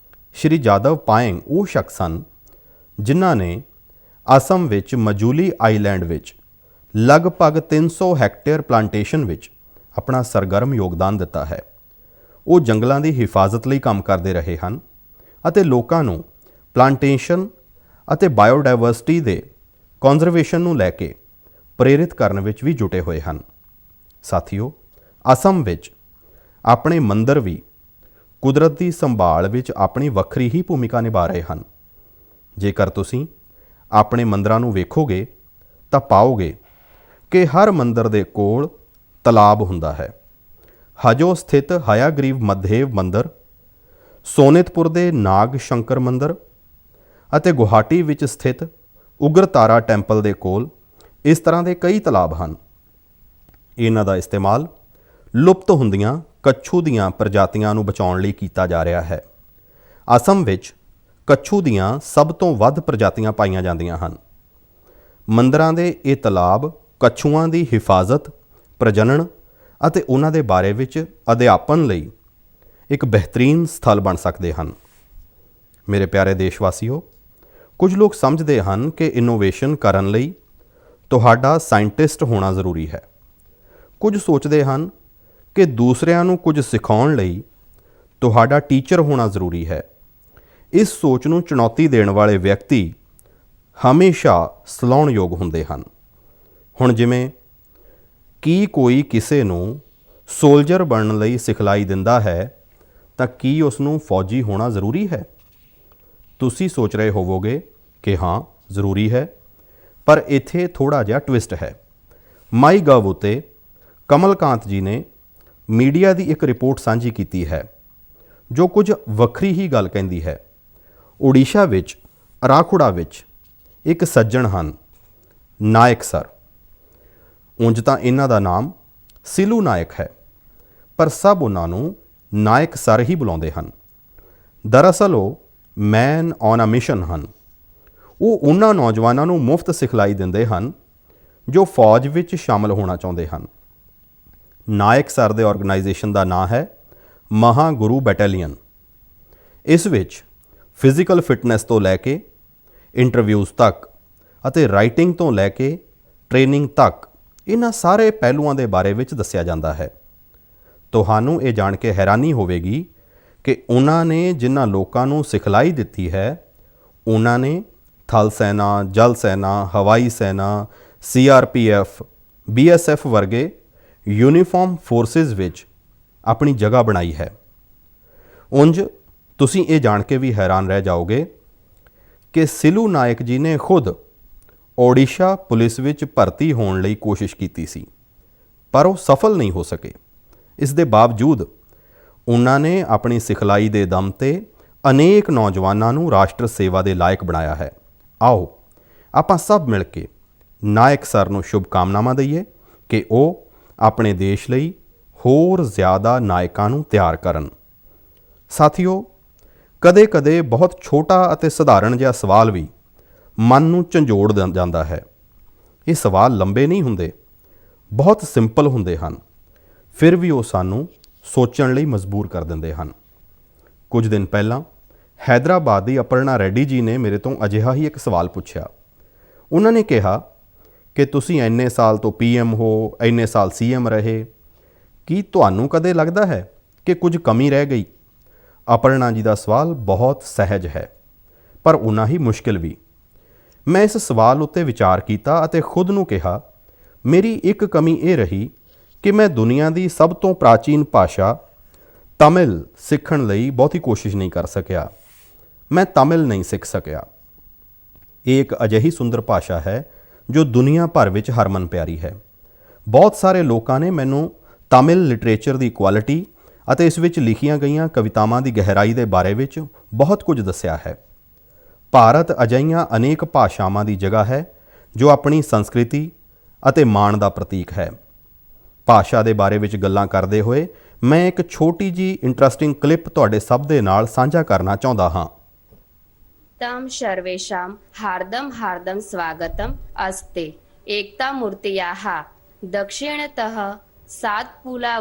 ਸ਼੍ਰੀ ਜਾਦਵ ਪਾਇੰਗ ਉਹ ਸ਼ਖਸ ਹਨ ਜਿਨ੍ਹਾਂ ਨੇ ਅਸਮ ਵਿੱਚ ਮਜੂਲੀ ਆਈਲੈਂਡ ਵਿੱਚ ਲਗਭਗ 300 ਹੈਕਟੇਅਰ ਪਲਾਂਟੇਸ਼ਨ ਵਿੱਚ ਆਪਣਾ ਸਰਗਰਮ ਯੋਗਦਾਨ ਦਿੱਤਾ ਹੈ। ਉਹ ਜੰਗਲਾਂ ਦੀ ਹਿਫਾਜ਼ਤ ਲਈ ਕੰਮ ਕਰਦੇ ਰਹੇ ਹਨ ਅਤੇ ਲੋਕਾਂ ਨੂੰ ਪਲਾਂਟੇਸ਼ਨ ਅਤੇ ਬਾਇਓਡਾਇਵਰਸਿਟੀ ਦੇ ਕੰਜ਼ਰਵੇਸ਼ਨ ਨੂੰ ਲੈ ਕੇ ਪ੍ਰੇਰਿਤ ਕਰਨ ਵਿੱਚ ਵੀ ਜੁਟੇ ਹੋਏ ਹਨ। ਸਾਥੀਓ, ਅਸਮ ਵਿੱਚ ਆਪਣੇ ਮੰਦਰ ਵੀ ਕੁਦਰਤ ਦੀ ਸੰਭਾਲ ਵਿੱਚ ਆਪਣੀ ਵੱਖਰੀ ਹੀ ਭੂਮਿਕਾ ਨਿਭਾ ਰਹੇ ਹਨ। ਜੇਕਰ ਤੁਸੀਂ ਆਪਣੇ ਮੰਦਰਾਂ ਨੂੰ ਵੇਖੋਗੇ ਤਾਂ ਪਾਓਗੇ ਕਿ ਹਰ ਮੰਦਰ ਦੇ ਕੋਲ ਤਲਾਬ ਹੁੰਦਾ ਹੈ। ਹਜੋ ਸਥਿਤ ਹਯਾਗਰੀਵ ਮਧੇਵ ਮੰਦਰ, ਸੋਨਿਤਪੁਰ ਦੇ ਨਾਗ ਸ਼ੰਕਰ ਮੰਦਰ ਅਤੇ ਗੁਹਾਟੀ ਵਿੱਚ ਸਥਿਤ ਉਗਰਤਾਰਾ ਟੈਂਪਲ ਦੇ ਕੋਲ ਇਸ ਤਰ੍ਹਾਂ ਦੇ ਕਈ ਤਲਾਬ ਹਨ। ਇਹਨਾਂ ਦਾ ਇਸਤੇਮਾਲ ਲੁਪਤ ਹੁੰਦੀਆਂ ਕੱਛੂ ਦੀਆਂ ਪ੍ਰਜਾਤੀਆਂ ਨੂੰ ਬਚਾਉਣ ਲਈ ਕੀਤਾ ਜਾ ਰਿਹਾ ਹੈ। ਅਸਮ ਵਿੱਚ ਕੱਛੂ ਦੀਆਂ ਸਭ ਤੋਂ ਵੱਧ ਪ੍ਰਜਾਤੀਆਂ ਪਾਈਆਂ ਜਾਂਦੀਆਂ ਹਨ। ਮੰਦਰਾਂ ਦੇ ਇਹ ਤਲਾਬ ਕੱਛੂਆਂ ਦੀ ਹਿਫਾਜ਼ਤ, ਪ੍ਰਜਨਨ ਅਤੇ ਉਹਨਾਂ ਦੇ ਬਾਰੇ ਵਿੱਚ ਅਧਿਆਪਨ ਲਈ ਇੱਕ ਬਿਹਤਰੀਨ ਸਥਲ ਬਣ ਸਕਦੇ ਹਨ। ਮੇਰੇ ਪਿਆਰੇ ਦੇਸ਼ਵਾਸੀਓ, ਕੁਝ ਲੋਕ ਸਮਝਦੇ ਹਨ ਕਿ ਇਨੋਵੇਸ਼ਨ ਕਰਨ ਲਈ ਤੁਹਾਡਾ ਸਾਇੰਟਿਸਟ ਹੋਣਾ ਜ਼ਰੂਰੀ ਹੈ। ਕੁਝ ਸੋਚਦੇ ਹਨ ਕਿ ਦੂਸਰਿਆਂ ਨੂੰ ਕੁਝ ਸਿਖਾਉਣ ਲਈ ਤੁਹਾਡਾ ਟੀਚਰ ਹੋਣਾ ਜ਼ਰੂਰੀ ਹੈ। ਇਸ ਸੋਚ ਨੂੰ ਚੁਣੌਤੀ ਦੇਣ ਵਾਲੇ ਵਿਅਕਤੀ ਹਮੇਸ਼ਾ ਸਲਾਹੁਣਯੋਗ ਹੁੰਦੇ ਹਨ। ਹੁਣ ਜਿਵੇਂ ਕੀ ਕੋਈ ਕਿਸੇ ਨੂੰ ਸੋਲਜਰ ਬਣਨ ਲਈ ਸਿਖਲਾਈ ਦਿੰਦਾ ਹੈ ਤਾਂ ਕੀ ਉਸ ਨੂੰ ਫੌਜੀ ਹੋਣਾ ਜ਼ਰੂਰੀ ਹੈ? ਤੁਸੀਂ ਸੋਚ ਰਹੇ ਹੋਵੋਗੇ ਕਿ ਹਾਂ, ਜ਼ਰੂਰੀ ਹੈ, ਪਰ ਇੱਥੇ ਥੋੜ੍ਹਾ ਜਿਹਾ ਟਵਿਸਟ ਹੈ। ਮਾਈਗਵ ਉੱਤੇ ਕਮਲਕਾਂਤ ਜੀ ਨੇ ਮੀਡੀਆ ਦੀ ਇੱਕ ਰਿਪੋਰਟ ਸਾਂਝੀ ਕੀਤੀ ਹੈ ਜੋ ਕੁਝ ਵੱਖਰੀ ਹੀ ਗੱਲ ਕਹਿੰਦੀ ਹੈ। ਉੜੀਸਾ ਵਿੱਚ ਅਰਾਖੁੜਾ ਵਿੱਚ ਇੱਕ ਸੱਜਣ ਹਨ, ਨਾਇਕ ਸਰ। ਉਂਝ ਤਾਂ ਇਹਨਾਂ ਦਾ ਨਾਮ ਸਿਲੂ ਨਾਇਕ ਹੈ, ਪਰ ਸਭ ਉਹਨਾਂ ਨੂੰ ਨਾਇਕ ਸਰ ਹੀ ਬੁਲਾਉਂਦੇ ਹਨ। ਦਰਅਸਲ ਉਹ ਮੈਨ ਔਨ ਅ ਮਿਸ਼ਨ ਹਨ। ਉਹ ਉਹਨਾਂ ਨੌਜਵਾਨਾਂ ਨੂੰ ਮੁਫਤ ਸਿਖਲਾਈ ਦਿੰਦੇ ਹਨ ਜੋ ਫੌਜ ਵਿੱਚ ਸ਼ਾਮਲ ਹੋਣਾ ਚਾਹੁੰਦੇ ਹਨ। ਨਾਇਕ ਸਰ ਦੇ ਆਰਗੇਨਾਈਜੇਸ਼ਨ ਦਾ ਨਾਂ ਹੈ ਮਹਾਗੁਰੂ ਬੈਟਾਲੀਅਨ। ਇਸ ਵਿੱਚ ਫਿਜ਼ੀਕਲ ਫਿਟਨੈਸ ਤੋਂ ਲੈ ਕੇ ਇੰਟਰਵਿਊਜ਼ ਤੱਕ ਅਤੇ ਰਾਈਟਿੰਗ ਤੋਂ ਲੈ ਕੇ ਟ੍ਰੇਨਿੰਗ ਤੱਕ ਇਹਨਾਂ ਸਾਰੇ ਪਹਿਲੂਆਂ ਦੇ ਬਾਰੇ ਵਿੱਚ ਦੱਸਿਆ ਜਾਂਦਾ ਹੈ। ਤੁਹਾਨੂੰ ਇਹ ਜਾਣ ਕੇ ਹੈਰਾਨੀ ਹੋਵੇਗੀ ਕਿ ਉਹਨਾਂ ਨੇ ਜਿਨ੍ਹਾਂ ਲੋਕਾਂ ਨੂੰ ਸਿਖਲਾਈ ਦਿੱਤੀ ਹੈ, ਉਹਨਾਂ ਨੇ ਥਲ ਸੈਨਾ, ਜਲ ਸੈਨਾ, ਹਵਾਈ ਸੈਨਾ, CRPF, BSF ਵਰਗੇ ਯੂਨੀਫਾਰਮ ਫੋਰਸਿਸ ਵਿੱਚ ਆਪਣੀ ਜਗ੍ਹਾ ਬਣਾਈ ਹੈ। ਉਂਝ ਤੁਸੀਂ ਇਹ ਜਾਣ ਕੇ ਵੀ ਹੈਰਾਨ ਰਹਿ ਜਾਓਗੇ ਕਿ ਸਿਲੂ ਨਾਇਕ ਜੀ ਨੇ ਖੁਦ ਓਡੀਸ਼ਾ ਪੁਲਿਸ ਵਿੱਚ ਭਰਤੀ ਹੋਣ ਲਈ ਕੋਸ਼ਿਸ਼ ਕੀਤੀ ਸੀ, ਪਰ ਉਹ ਸਫਲ ਨਹੀਂ ਹੋ ਸਕੇ। ਇਸ ਦੇ ਬਾਵਜੂਦ ਉਹਨਾਂ ਨੇ ਆਪਣੀ ਸਿਖਲਾਈ ਦੇ ਦਮ 'ਤੇ ਅਨੇਕ ਨੌਜਵਾਨਾਂ ਨੂੰ ਰਾਸ਼ਟਰ ਸੇਵਾ ਦੇ ਲਾਇਕ ਬਣਾਇਆ ਹੈ। ਆਓ ਆਪਾਂ ਸਭ ਮਿਲ ਕੇ ਨਾਇਕ ਸਰ ਨੂੰ ਸ਼ੁਭਕਾਮਨਾਵਾਂ ਦਈਏ ਕਿ ਉਹ ਆਪਣੇ ਦੇਸ਼ ਲਈ ਹੋਰ ਜ਼ਿਆਦਾ ਨਾਇਕਾਂ ਨੂੰ ਤਿਆਰ ਕਰਨ। ਸਾਥੀਓ, ਕਦੇ-ਕਦੇ ਬਹੁਤ ਛੋਟਾ ਅਤੇ ਸਧਾਰਨ ਜਿਹਾ ਸਵਾਲ ਵੀ ਮਨ ਨੂੰ ਝੰਜੋੜ ਜਾਂਦਾ ਹੈ। ਇਹ ਸਵਾਲ ਲੰਬੇ ਨਹੀਂ ਹੁੰਦੇ, ਬਹੁਤ ਸਿੰਪਲ ਹੁੰਦੇ ਹਨ, ਫਿਰ ਵੀ ਉਹ ਸਾਨੂੰ ਸੋਚਣ ਲਈ ਮਜਬੂਰ ਕਰ ਦਿੰਦੇ ਹਨ। ਕੁਝ ਦਿਨ ਪਹਿਲਾਂ ਹੈਦਰਾਬਾਦ ਦੀ ਅਪਰਣਾ ਰੈਡੀ ਜੀ ਨੇ ਮੇਰੇ ਤੋਂ ਅਜਿਹਾ ਹੀ ਇੱਕ ਸਵਾਲ ਪੁੱਛਿਆ। ਉਹਨਾਂ ਨੇ ਕਿਹਾ ਕਿ ਤੁਸੀਂ ਇੰਨੇ ਸਾਲ ਤੋਂ PM ਹੋ, ਇੰਨੇ ਸਾਲ CM ਰਹੇ, ਕੀ ਤੁਹਾਨੂੰ ਕਦੇ ਲੱਗਦਾ ਹੈ ਕਿ ਕੁਝ ਕਮੀ ਰਹਿ ਗਈ? ਅਪਰਣਾ ਜੀ ਦਾ ਸਵਾਲ ਬਹੁਤ ਸਹਿਜ ਹੈ ਪਰ ਉਨਾ ਹੀ ਮੁਸ਼ਕਿਲ ਵੀ। ਮੈਂ ਇਸ ਸਵਾਲ ਉੱਤੇ ਵਿਚਾਰ ਕੀਤਾ ਅਤੇ ਖੁਦ ਨੂੰ ਕਿਹਾ, ਮੇਰੀ ਇੱਕ ਕਮੀ ਇਹ ਰਹੀ ਕਿ ਮੈਂ ਦੁਨੀਆ ਦੀ ਸਭ ਤੋਂ ਪ੍ਰਾਚੀਨ ਭਾਸ਼ਾ ਤਮਿਲ ਸਿੱਖਣ ਲਈ ਬਹੁਤੀ ਕੋਸ਼ਿਸ਼ ਨਹੀਂ ਕਰ ਸਕਿਆ। ਮੈਂ ਤਮਿਲ ਨਹੀਂ ਸਿੱਖ ਸਕਿਆ। ਇਹ ਇੱਕ ਅਜਿਹੀ ਸੁੰਦਰ ਭਾਸ਼ਾ ਹੈ ਜੋ ਦੁਨੀਆ ਭਰ ਵਿੱਚ ਹਰਮਨ ਪਿਆਰੀ ਹੈ। ਬਹੁਤ ਸਾਰੇ ਲੋਕਾਂ ਨੇ ਮੈਨੂੰ ਤਮਿਲ ਲਿਟਰੇਚਰ ਦੀ ਕੁਆਲਿਟੀ ਅਤੇ ਇਸ ਵਿੱਚ ਲਿਖੀਆਂ ਗਈਆਂ ਕਵਿਤਾਵਾਂ ਦੀ ਗਹਿਰਾਈ ਦੇ ਬਾਰੇ ਵਿੱਚ ਬਹੁਤ ਕੁਝ ਦੱਸਿਆ ਹੈ। ਭਾਰਤ ਅਜਿਹੀਆਂ ਅਨੇਕ ਭਾਸ਼ਾਵਾਂ ਦੀ ਜਗ੍ਹਾ ਹੈ ਜੋ ਆਪਣੀ ਸੰਸਕ੍ਰਿਤੀ ਅਤੇ ਮਾਣ ਦਾ ਪ੍ਰਤੀਕ ਹੈ। ਭਾਸ਼ਾ ਦੇ ਬਾਰੇ ਵਿੱਚ ਗੱਲਾਂ ਕਰਦੇ ਹੋਏ ਮੈਂ ਇੱਕ ਛੋਟੀ ਜੀ ਇੰਟਰਸਟਿੰਗ ਕਲਿੱਪ ਤੁਹਾਡੇ ਸਭ ਦੇ ਨਾਲ ਸਾਂਝਾ ਕਰਨਾ ਚਾਹੁੰਦਾ ਹਾਂ। तम सर्वेषां हार्दं हार्दं स्वागतम् अस्ति। एकतामूर्त्याः दक्षिणतः सातपुला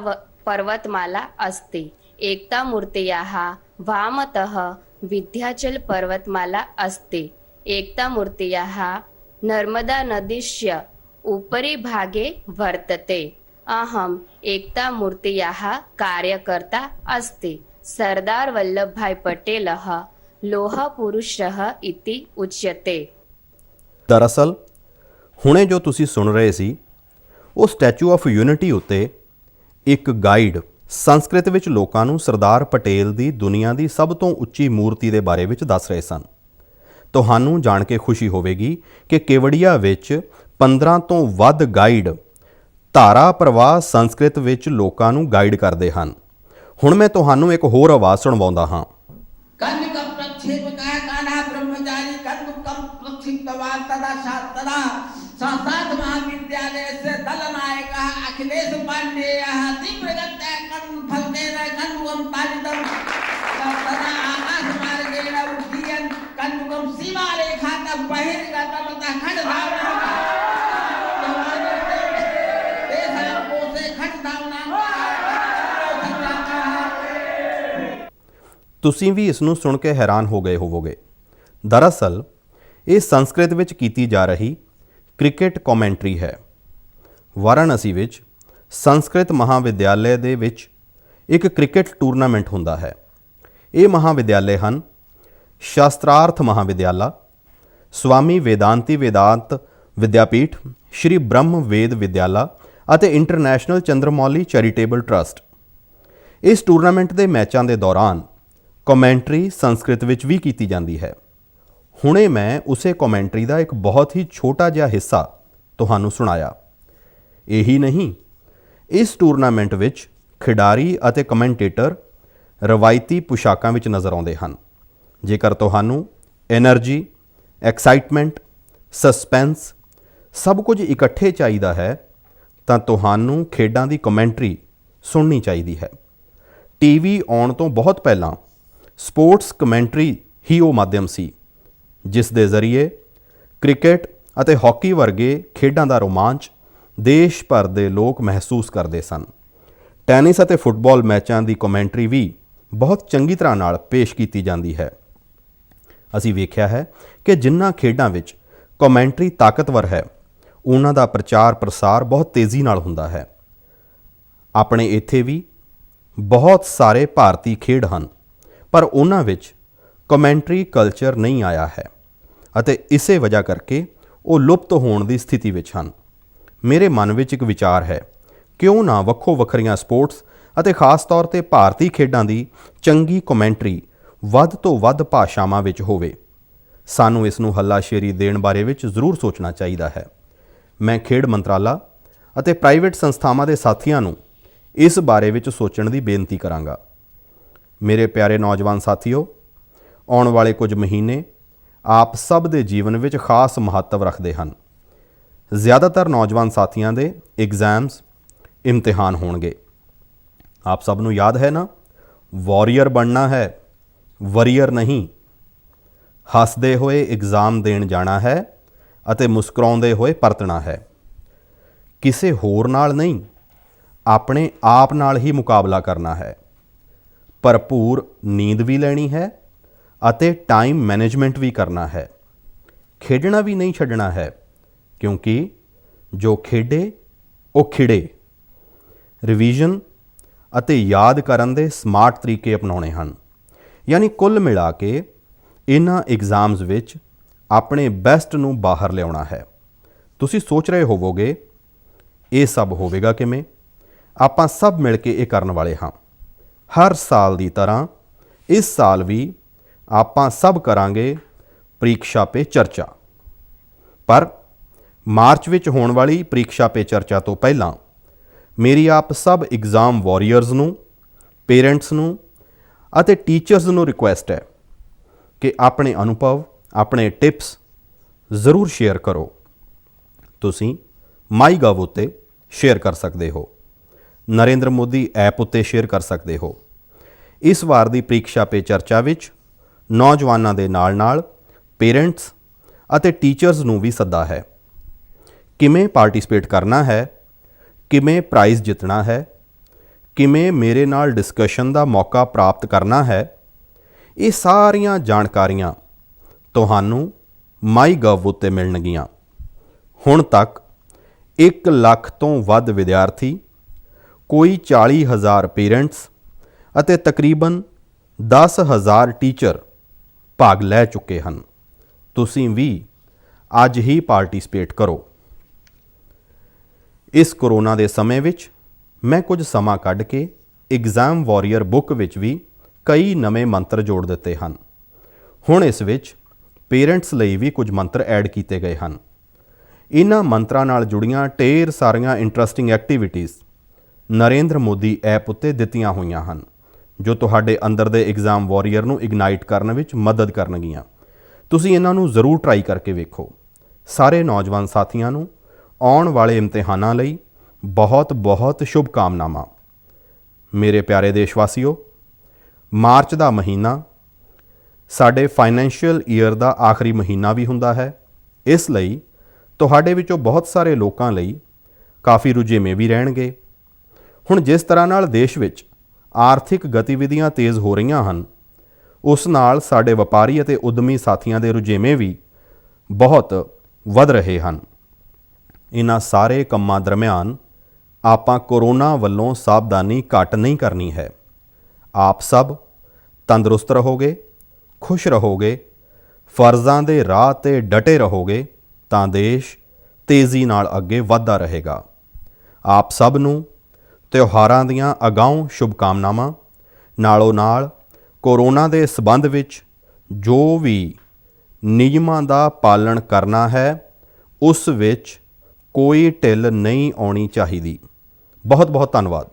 पर्वतमाला अस्ति। एकतामूर्त्याः वामतः विन्ध्याचल पर्वतमाला अस्ति। एकतामूर्त्याः नर्मदानदीस्य उपरि भागे वर्तते। अहम् एकतामूर्त्याः कार्यकर्ता अस्ति। सरदार वल्लभभाई पटेलः लोह पुरुषः इति उच्यते। ਦਰਅਸਲ ਹੁਣੇ ਜੋ ਤੁਸੀਂ ਸੁਣ ਰਹੇ ਸੀ ਉਹ ਸਟੈਚੂ ਆਫ ਯੂਨਿਟੀ ਉੱਤੇ ਇੱਕ ਗਾਈਡ ਸੰਸਕ੍ਰਿਤ ਵਿੱਚ ਲੋਕਾਂ ਨੂੰ ਸਰਦਾਰ ਪਟੇਲ ਦੀ ਦੁਨੀਆ ਦੀ ਸਭ ਤੋਂ ਉੱਚੀ ਮੂਰਤੀ ਦੇ ਬਾਰੇ ਵਿੱਚ ਦੱਸ ਰਹੇ ਸਨ। ਤੁਹਾਨੂੰ ਜਾਣ ਕੇ ਖੁਸ਼ੀ ਹੋਵੇਗੀ ਕਿ ਕੇਵੜੀਆ ਵਿੱਚ 15 ਤੋਂ ਵੱਧ ਗਾਈਡ ਧਾਰਾ ਪ੍ਰਵਾਹ ਸੰਸਕ੍ਰਿਤ ਵਿੱਚ ਲੋਕਾਂ ਨੂੰ ਗਾਈਡ ਕਰਦੇ ਹਨ। ਹੁਣ ਮੈਂ ਤੁਹਾਨੂੰ ਇੱਕ ਹੋਰ ਆਵਾਜ਼ ਸੁਣਵਾਉਂਦਾ ਹਾਂ। अखिलेश पांडे तीव्रगत्या फलकेन कन्दुकं ताडितं तदा आकाशमार्गेण उड्डयन् कन्दुकं सीमारेखातः बहिर्गतं ततः खड्गधावनं तेषां कोशे खड्गधावनं। ਤੁਸੀਂ ਵੀ ਇਸ ਨੂੰ ਸੁਣ ਕੇ ਹੈਰਾਨ ਹੋ ਗਏ ਹੋਵੋਗੇ। ਦਰਅਸਲ ਇਹ ਸੰਸਕ੍ਰਿਤ ਵਿੱਚ ਕੀਤੀ ਜਾ ਰਹੀ ਕ੍ਰਿਕਟ ਕਮੈਂਟਰੀ ਹੈ। ਵਾਰਾਣਸੀ ਵਿੱਚ ਸੰਸਕ੍ਰਿਤ ਮਹਾਵਿਦਿਆਲਯ ਦੇ ਵਿੱਚ ਇੱਕ ਕ੍ਰਿਕਟ ਟੂਰਨਾਮੈਂਟ ਹੁੰਦਾ ਹੈ। ਇਹ ਮਹਾਵਿਦਿਆਲਯ ਹਨ ਸ਼ਾਸਤਰਾਰਥ ਮਹਾਵਿਦਿਆਲਾ, ਸਵਾਮੀ ਵੇਦਾਂਤੀ ਵੇਦਾਂਤ ਵਿਦਿਆਪੀਠ, ਸ਼੍ਰੀ ਬ੍ਰਹਮ ਵੇਦ ਵਿਦਿਆਲਾ ਅਤੇ ਇੰਟਰਨੈਸ਼ਨਲ ਚੰਦਰਮੌਲੀ ਚੈਰੀਟੇਬਲ ਟਰਸਟ। ਇਸ ਟੂਰਨਾਮੈਂਟ ਦੇ ਮੈਚਾਂ ਦੇ ਦੌਰਾਨ ਕਮੈਂਟਰੀ ਸੰਸਕ੍ਰਿਤ ਵਿੱਚ ਵੀ ਕੀਤੀ ਜਾਂਦੀ ਹੈ। ਹੁਣੇ ਮੈਂ ਉਸੇ ਕਮੈਂਟਰੀ ਦਾ ਇੱਕ ਬਹੁਤ ਹੀ ਛੋਟਾ ਜਿਹਾ ਹਿੱਸਾ ਤੁਹਾਨੂੰ ਸੁਣਾਇਆ। ਇਹੀ ਨਹੀਂ, ਇਸ ਟੂਰਨਾਮੈਂਟ ਵਿੱਚ ਖਿਡਾਰੀ ਅਤੇ ਕਮੈਂਟੇਟਰ ਰਵਾਇਤੀ ਪੁਸ਼ਾਕਾਂ ਵਿੱਚ ਨਜ਼ਰ ਆਉਂਦੇ ਹਨ। ਜੇਕਰ ਤੁਹਾਨੂੰ ਐਨਰਜੀ, ਐਕਸਾਈਟਮੈਂਟ, ਸਸਪੈਂਸ ਸਭ ਕੁਝ ਇਕੱਠੇ ਚਾਹੀਦਾ ਹੈ ਤਾਂ ਤੁਹਾਨੂੰ ਖੇਡਾਂ ਦੀ ਕਮੈਂਟਰੀ ਸੁਣਨੀ ਚਾਹੀਦੀ ਹੈ। TV ਆਉਣ ਤੋਂ ਬਹੁਤ ਪਹਿਲਾਂ ਸਪੋਰਟਸ ਕਮੈਂਟਰੀ ਹੀ ਉਹ ਮਾਧਿਅਮ ਸੀ ਜਿਸ ਦੇ ਜ਼ਰੀਏ ਕ੍ਰਿਕਟ ਅਤੇ ਹਾਕੀ ਵਰਗੇ ਖੇਡਾਂ ਦਾ ਰੋਮਾਂਚ ਦੇਸ਼ ਭਰ ਦੇ ਲੋਕ ਮਹਿਸੂਸ ਕਰਦੇ ਸਨ। ਟੈਨਿਸ ਅਤੇ ਫੁੱਟਬਾਲ ਮੈਚਾਂ ਦੀ ਕਮੈਂਟਰੀ ਵੀ ਬਹੁਤ ਚੰਗੀ ਤਰ੍ਹਾਂ ਨਾਲ ਪੇਸ਼ ਕੀਤੀ ਜਾਂਦੀ ਹੈ। ਅਸੀਂ ਵੇਖਿਆ ਹੈ ਕਿ ਜਿਨ੍ਹਾਂ ਖੇਡਾਂ ਵਿੱਚ ਕਮੈਂਟਰੀ ਤਾਕਤਵਰ ਹੈ ਉਹਨਾਂ ਦਾ ਪ੍ਰਚਾਰ ਪ੍ਰਸਾਰ ਬਹੁਤ ਤੇਜ਼ੀ ਨਾਲ ਹੁੰਦਾ ਹੈ। ਆਪਣੇ ਇੱਥੇ ਵੀ ਬਹੁਤ ਸਾਰੇ ਭਾਰਤੀ ਖੇਡ ਹਨ ਪਰ ਉਹਨਾਂ ਵਿੱਚ ਕਮੈਂਟਰੀ ਕਲਚਰ ਨਹੀਂ ਆਇਆ ਹੈ ਅਤੇ ਇਸੇ ਵਜ੍ਹਾ ਕਰਕੇ ਉਹ ਲੁਪਤ ਹੋਣ ਦੀ ਸਥਿਤੀ ਵਿੱਚ ਹਨ। ਮੇਰੇ ਮਨ ਵਿੱਚ ਇੱਕ ਵਿਚਾਰ ਹੈ, ਕਿਉਂ ਨਾ ਵੱਖੋ ਵੱਖਰੀਆਂ ਸਪੋਰਟਸ ਅਤੇ ਖਾਸ ਤੌਰ 'ਤੇ ਭਾਰਤੀ ਖੇਡਾਂ ਦੀ ਚੰਗੀ ਕਮੈਂਟਰੀ ਵੱਧ ਤੋਂ ਵੱਧ ਭਾਸ਼ਾਵਾਂ ਵਿੱਚ ਹੋਵੇ। ਸਾਨੂੰ ਇਸ ਨੂੰ ਹੱਲਾਸ਼ੇਰੀ ਦੇਣ ਬਾਰੇ ਵਿੱਚ ਜ਼ਰੂਰ ਸੋਚਣਾ ਚਾਹੀਦਾ ਹੈ। ਮੈਂ ਖੇਡ ਮੰਤਰਾਲਾ ਅਤੇ ਪ੍ਰਾਈਵੇਟ ਸੰਸਥਾਵਾਂ ਦੇ ਸਾਥੀਆਂ ਨੂੰ ਇਸ ਬਾਰੇ ਵਿੱਚ ਸੋਚਣ ਦੀ ਬੇਨਤੀ ਕਰਾਂਗਾ। ਮੇਰੇ ਪਿਆਰੇ ਨੌਜਵਾਨ ਸਾਥੀਓ, ਆਉਣ ਵਾਲੇ ਕੁਝ ਮਹੀਨੇ ਆਪ ਸਭ ਦੇ ਜੀਵਨ ਵਿੱਚ ਖਾਸ ਮਹੱਤਵ ਰੱਖਦੇ ਹਨ। ਜ਼ਿਆਦਾਤਰ ਨੌਜਵਾਨ ਸਾਥੀਆਂ ਦੇ ਐਗਜ਼ਾਮਸ, ਇਮਤਿਹਾਨ ਹੋਣਗੇ। ਆਪ ਸਭ ਨੂੰ ਯਾਦ ਹੈ ਨਾ, ਵਾਰੀਅਰ ਬਣਨਾ ਹੈ, ਵਰੀਅਰ ਨਹੀਂ। ਹੱਸਦੇ ਹੋਏ ਐਗਜ਼ਾਮ ਦੇਣ ਜਾਣਾ ਹੈ ਅਤੇ ਮੁਸਕਰਾਉਂਦੇ ਹੋਏ ਪਰਤਣਾ ਹੈ। ਕਿਸੇ ਹੋਰ ਨਾਲ ਨਹੀਂ, ਆਪਣੇ ਆਪ ਨਾਲ ਹੀ ਮੁਕਾਬਲਾ ਕਰਨਾ ਹੈ। ਭਰਪੂਰ ਨੀਂਦ ਵੀ ਲੈਣੀ ਹੈ ਅਤੇ ਟਾਈਮ ਮੈਨੇਜਮੈਂਟ ਵੀ ਕਰਨਾ ਹੈ। ਖੇਡਣਾ ਵੀ ਨਹੀਂ ਛੱਡਣਾ ਹੈ, ਕਿਉਂਕਿ ਜੋ ਖੇਡੇ ਉਹ ਖਿੜੇ। ਰਿਵੀਜ਼ਨ ਅਤੇ ਯਾਦ ਕਰਨ ਦੇ ਸਮਾਰਟ ਤਰੀਕੇ ਅਪਣਾਉਣੇ ਹਨ। ਯਾਨੀ ਕੁੱਲ ਮਿਲਾ ਕੇ ਇਹਨਾਂ ਐਗਜ਼ਾਮਸ ਵਿੱਚ ਆਪਣੇ ਬੈਸਟ ਨੂੰ ਬਾਹਰ ਲਿਆਉਣਾ ਹੈ। ਤੁਸੀਂ ਸੋਚ ਰਹੇ ਹੋਵੋਗੇ ਇਹ ਸਭ ਹੋਵੇਗਾ ਕਿਵੇਂ? ਆਪਾਂ ਸਭ ਮਿਲ ਕੇ ਇਹ ਕਰਨ ਵਾਲੇ ਹਾਂ। ਹਰ ਸਾਲ ਦੀ ਤਰ੍ਹਾਂ ਇਸ ਸਾਲ ਵੀ ਆਪਾਂ ਸਭ ਕਰਾਂਗੇ ਪ੍ਰੀਖਿਆ ਪੇ ਚਰਚਾ। ਪਰ ਮਾਰਚ ਵਿੱਚ ਹੋਣ ਵਾਲੀ ਪ੍ਰੀਖਿਆ ਪੇ ਚਰਚਾ ਤੋਂ ਪਹਿਲਾਂ ਮੇਰੀ ਆਪ ਸਭ ਐਗਜ਼ਾਮ ਵਾਰੀਅਰਸ ਨੂੰ, ਪੇਰੈਂਟਸ ਨੂੰ ਅਤੇ ਟੀਚਰਸ ਨੂੰ ਰਿਕੁਐਸਟ ਹੈ ਕਿ ਆਪਣੇ ਅਨੁਭਵ, ਆਪਣੇ ਟਿਪਸ ਜ਼ਰੂਰ ਸ਼ੇਅਰ ਕਰੋ। ਤੁਸੀਂ ਮਾਈਗਵ ਉੱਤੇ ਸ਼ੇਅਰ ਕਰ ਸਕਦੇ ਹੋ, ਨਰਿੰਦਰ ਮੋਦੀ ਐਪ ਉੱਤੇ ਸ਼ੇਅਰ ਕਰ ਸਕਦੇ ਹੋ। ਇਸ ਵਾਰ ਦੀ ਪ੍ਰੀਖਿਆ ਪੇ ਚਰਚਾ ਵਿੱਚ ਨੌਜਵਾਨਾਂ ਦੇ ਨਾਲ ਪੇਰੈਂਟਸ ਅਤੇ ਟੀਚਰਸ ਨੂੰ ਵੀ ਸੱਦਾ ਹੈ। ਕਿਵੇਂ ਪਾਰਟਿਸਿਪੇਟ ਕਰਨਾ ਹੈ, ਕਿਵੇਂ ਪ੍ਰਾਈਜ਼ ਜਿੱਤਣਾ ਹੈ, ਕਿਵੇਂ ਮੇਰੇ ਨਾਲ ਡਿਸਕਸ਼ਨ ਦਾ ਮੌਕਾ ਪ੍ਰਾਪਤ ਕਰਨਾ ਹੈ, ਇਹ ਸਾਰੀਆਂ ਜਾਣਕਾਰੀਆਂ ਤੁਹਾਨੂੰ ਮਾਈਗਵ ਉੱਤੇ ਮਿਲਣਗੀਆਂ। ਹੁਣ ਤੱਕ 1 ਲੱਖ ਤੋਂ ਵੱਧ ਵਿਦਿਆਰਥੀ, ਕੋਈ 40,000 ਪੇਰੈਂਟਸ ਅਤੇ ਤਕਰੀਬਨ 10,000 ਟੀਚਰ ਭਾਗ ਲੈ ਚੁੱਕੇ ਹਨ। ਤੁਸੀਂ ਵੀ ਅੱਜ ਹੀ ਪਾਰਟਿਸਿਪੇਟ ਕਰੋ। ਇਸ ਕਰੋਨਾ ਦੇ ਸਮੇਂ ਵਿੱਚ ਮੈਂ ਕੁਝ ਸਮਾਂ ਕੱਢ ਕੇ ਐਗਜ਼ਾਮ ਵਾਰੀਅਰ ਬੁੱਕ ਵਿੱਚ ਵੀ ਕਈ ਨਵੇਂ ਮੰਤਰ ਜੋੜ ਦਿੱਤੇ ਹਨ। ਹੁਣ ਇਸ ਵਿੱਚ ਪੇਰੈਂਟਸ ਲਈ ਵੀ ਕੁਝ ਮੰਤਰ ਐਡ ਕੀਤੇ ਗਏ ਹਨ। ਇਹਨਾਂ ਮੰਤਰਾਂ ਨਾਲ ਜੁੜੀਆਂ ਢੇਰ ਸਾਰੀਆਂ interesting activities Narendra Modi app ਉੱਤੇ ਦਿੱਤੀਆਂ ਹੋਈਆਂ ਹਨ, ਜੋ ਤੁਹਾਡੇ ਅੰਦਰ ਦੇ ਐਗਜ਼ਾਮ ਵਾਰੀਅਰ ਨੂੰ ਇਗਨਾਈਟ ਕਰਨ ਵਿੱਚ ਮਦਦ ਕਰਨਗੀਆਂ। ਤੁਸੀਂ ਇਹਨਾਂ ਨੂੰ ਜ਼ਰੂਰ ਟਰਾਈ ਕਰਕੇ ਵੇਖੋ। ਸਾਰੇ ਨੌਜਵਾਨ ਸਾਥੀਆਂ ਨੂੰ ਆਉਣ ਵਾਲੇ ਇਮਤਿਹਾਨਾਂ ਲਈ ਬਹੁਤ ਬਹੁਤ ਸ਼ੁਭਕਾਮਨਾਵਾਂ। ਮੇਰੇ ਪਿਆਰੇ ਦੇਸ਼ਵਾਸੀਓ, ਮਾਰਚ ਦਾ ਮਹੀਨਾ ਸਾਡੇ ਫਾਈਨੈਂਸ਼ੀਅਲ ਈਅਰ ਦਾ ਆਖਰੀ ਮਹੀਨਾ ਵੀ ਹੁੰਦਾ ਹੈ। ਇਸ ਲਈ ਤੁਹਾਡੇ ਵਿੱਚੋਂ ਬਹੁਤ ਸਾਰੇ ਲੋਕਾਂ ਲਈ ਕਾਫੀ ਰੁਝੇਵੇਂ ਵੀ ਰਹਿਣਗੇ। ਹੁਣ ਜਿਸ ਤਰ੍ਹਾਂ ਨਾਲ ਦੇਸ਼ ਵਿੱਚ ਆਰਥਿਕ ਗਤੀਵਿਧੀਆਂ ਤੇਜ਼ ਹੋ ਰਹੀਆਂ ਹਨ, ਉਸ ਨਾਲ ਸਾਡੇ ਵਪਾਰੀ ਅਤੇ ਉੱਦਮੀ ਸਾਥੀਆਂ ਦੇ ਰੁਝੇਵੇਂ ਵੀ ਬਹੁਤ ਵਧ ਰਹੇ ਹਨ। ਇਹਨਾਂ ਸਾਰੇ ਕੰਮਾਂ ਦਰਮਿਆਨ ਆਪਾਂ ਕੋਰੋਨਾ ਵੱਲੋਂ ਸਾਵਧਾਨੀ ਘੱਟ ਨਹੀਂ ਕਰਨੀ ਹੈ। ਆਪ ਸਭ ਤੰਦਰੁਸਤ ਰਹੋਗੇ, ਖੁਸ਼ ਰਹੋਗੇ, ਫਰਜ਼ਾਂ ਦੇ ਰਾਹ 'ਤੇ ਡਟੇ ਰਹੋਗੇ ਤਾਂ ਦੇਸ਼ ਤੇਜ਼ੀ ਨਾਲ ਅੱਗੇ ਵਧਦਾ ਰਹੇਗਾ। ਆਪ ਸਭ ਨੂੰ ਤਿਉਹਾਰਾਂ ਦੀਆਂ ਅਗਾਊਂ ਸ਼ੁਭਕਾਮਨਾਵਾਂ। ਨਾਲੋਂ ਨਾਲ ਕੋਰੋਨਾ ਦੇ ਸਬੰਧ ਵਿੱਚ ਜੋ ਵੀ ਨਿਯਮਾਂ ਦਾ ਪਾਲਣ ਕਰਨਾ ਹੈ, ਉਸ ਵਿੱਚ ਕੋਈ ਢਿੱਲ ਨਹੀਂ ਆਉਣੀ ਚਾਹੀਦੀ। ਬਹੁਤ ਬਹੁਤ ਧੰਨਵਾਦ।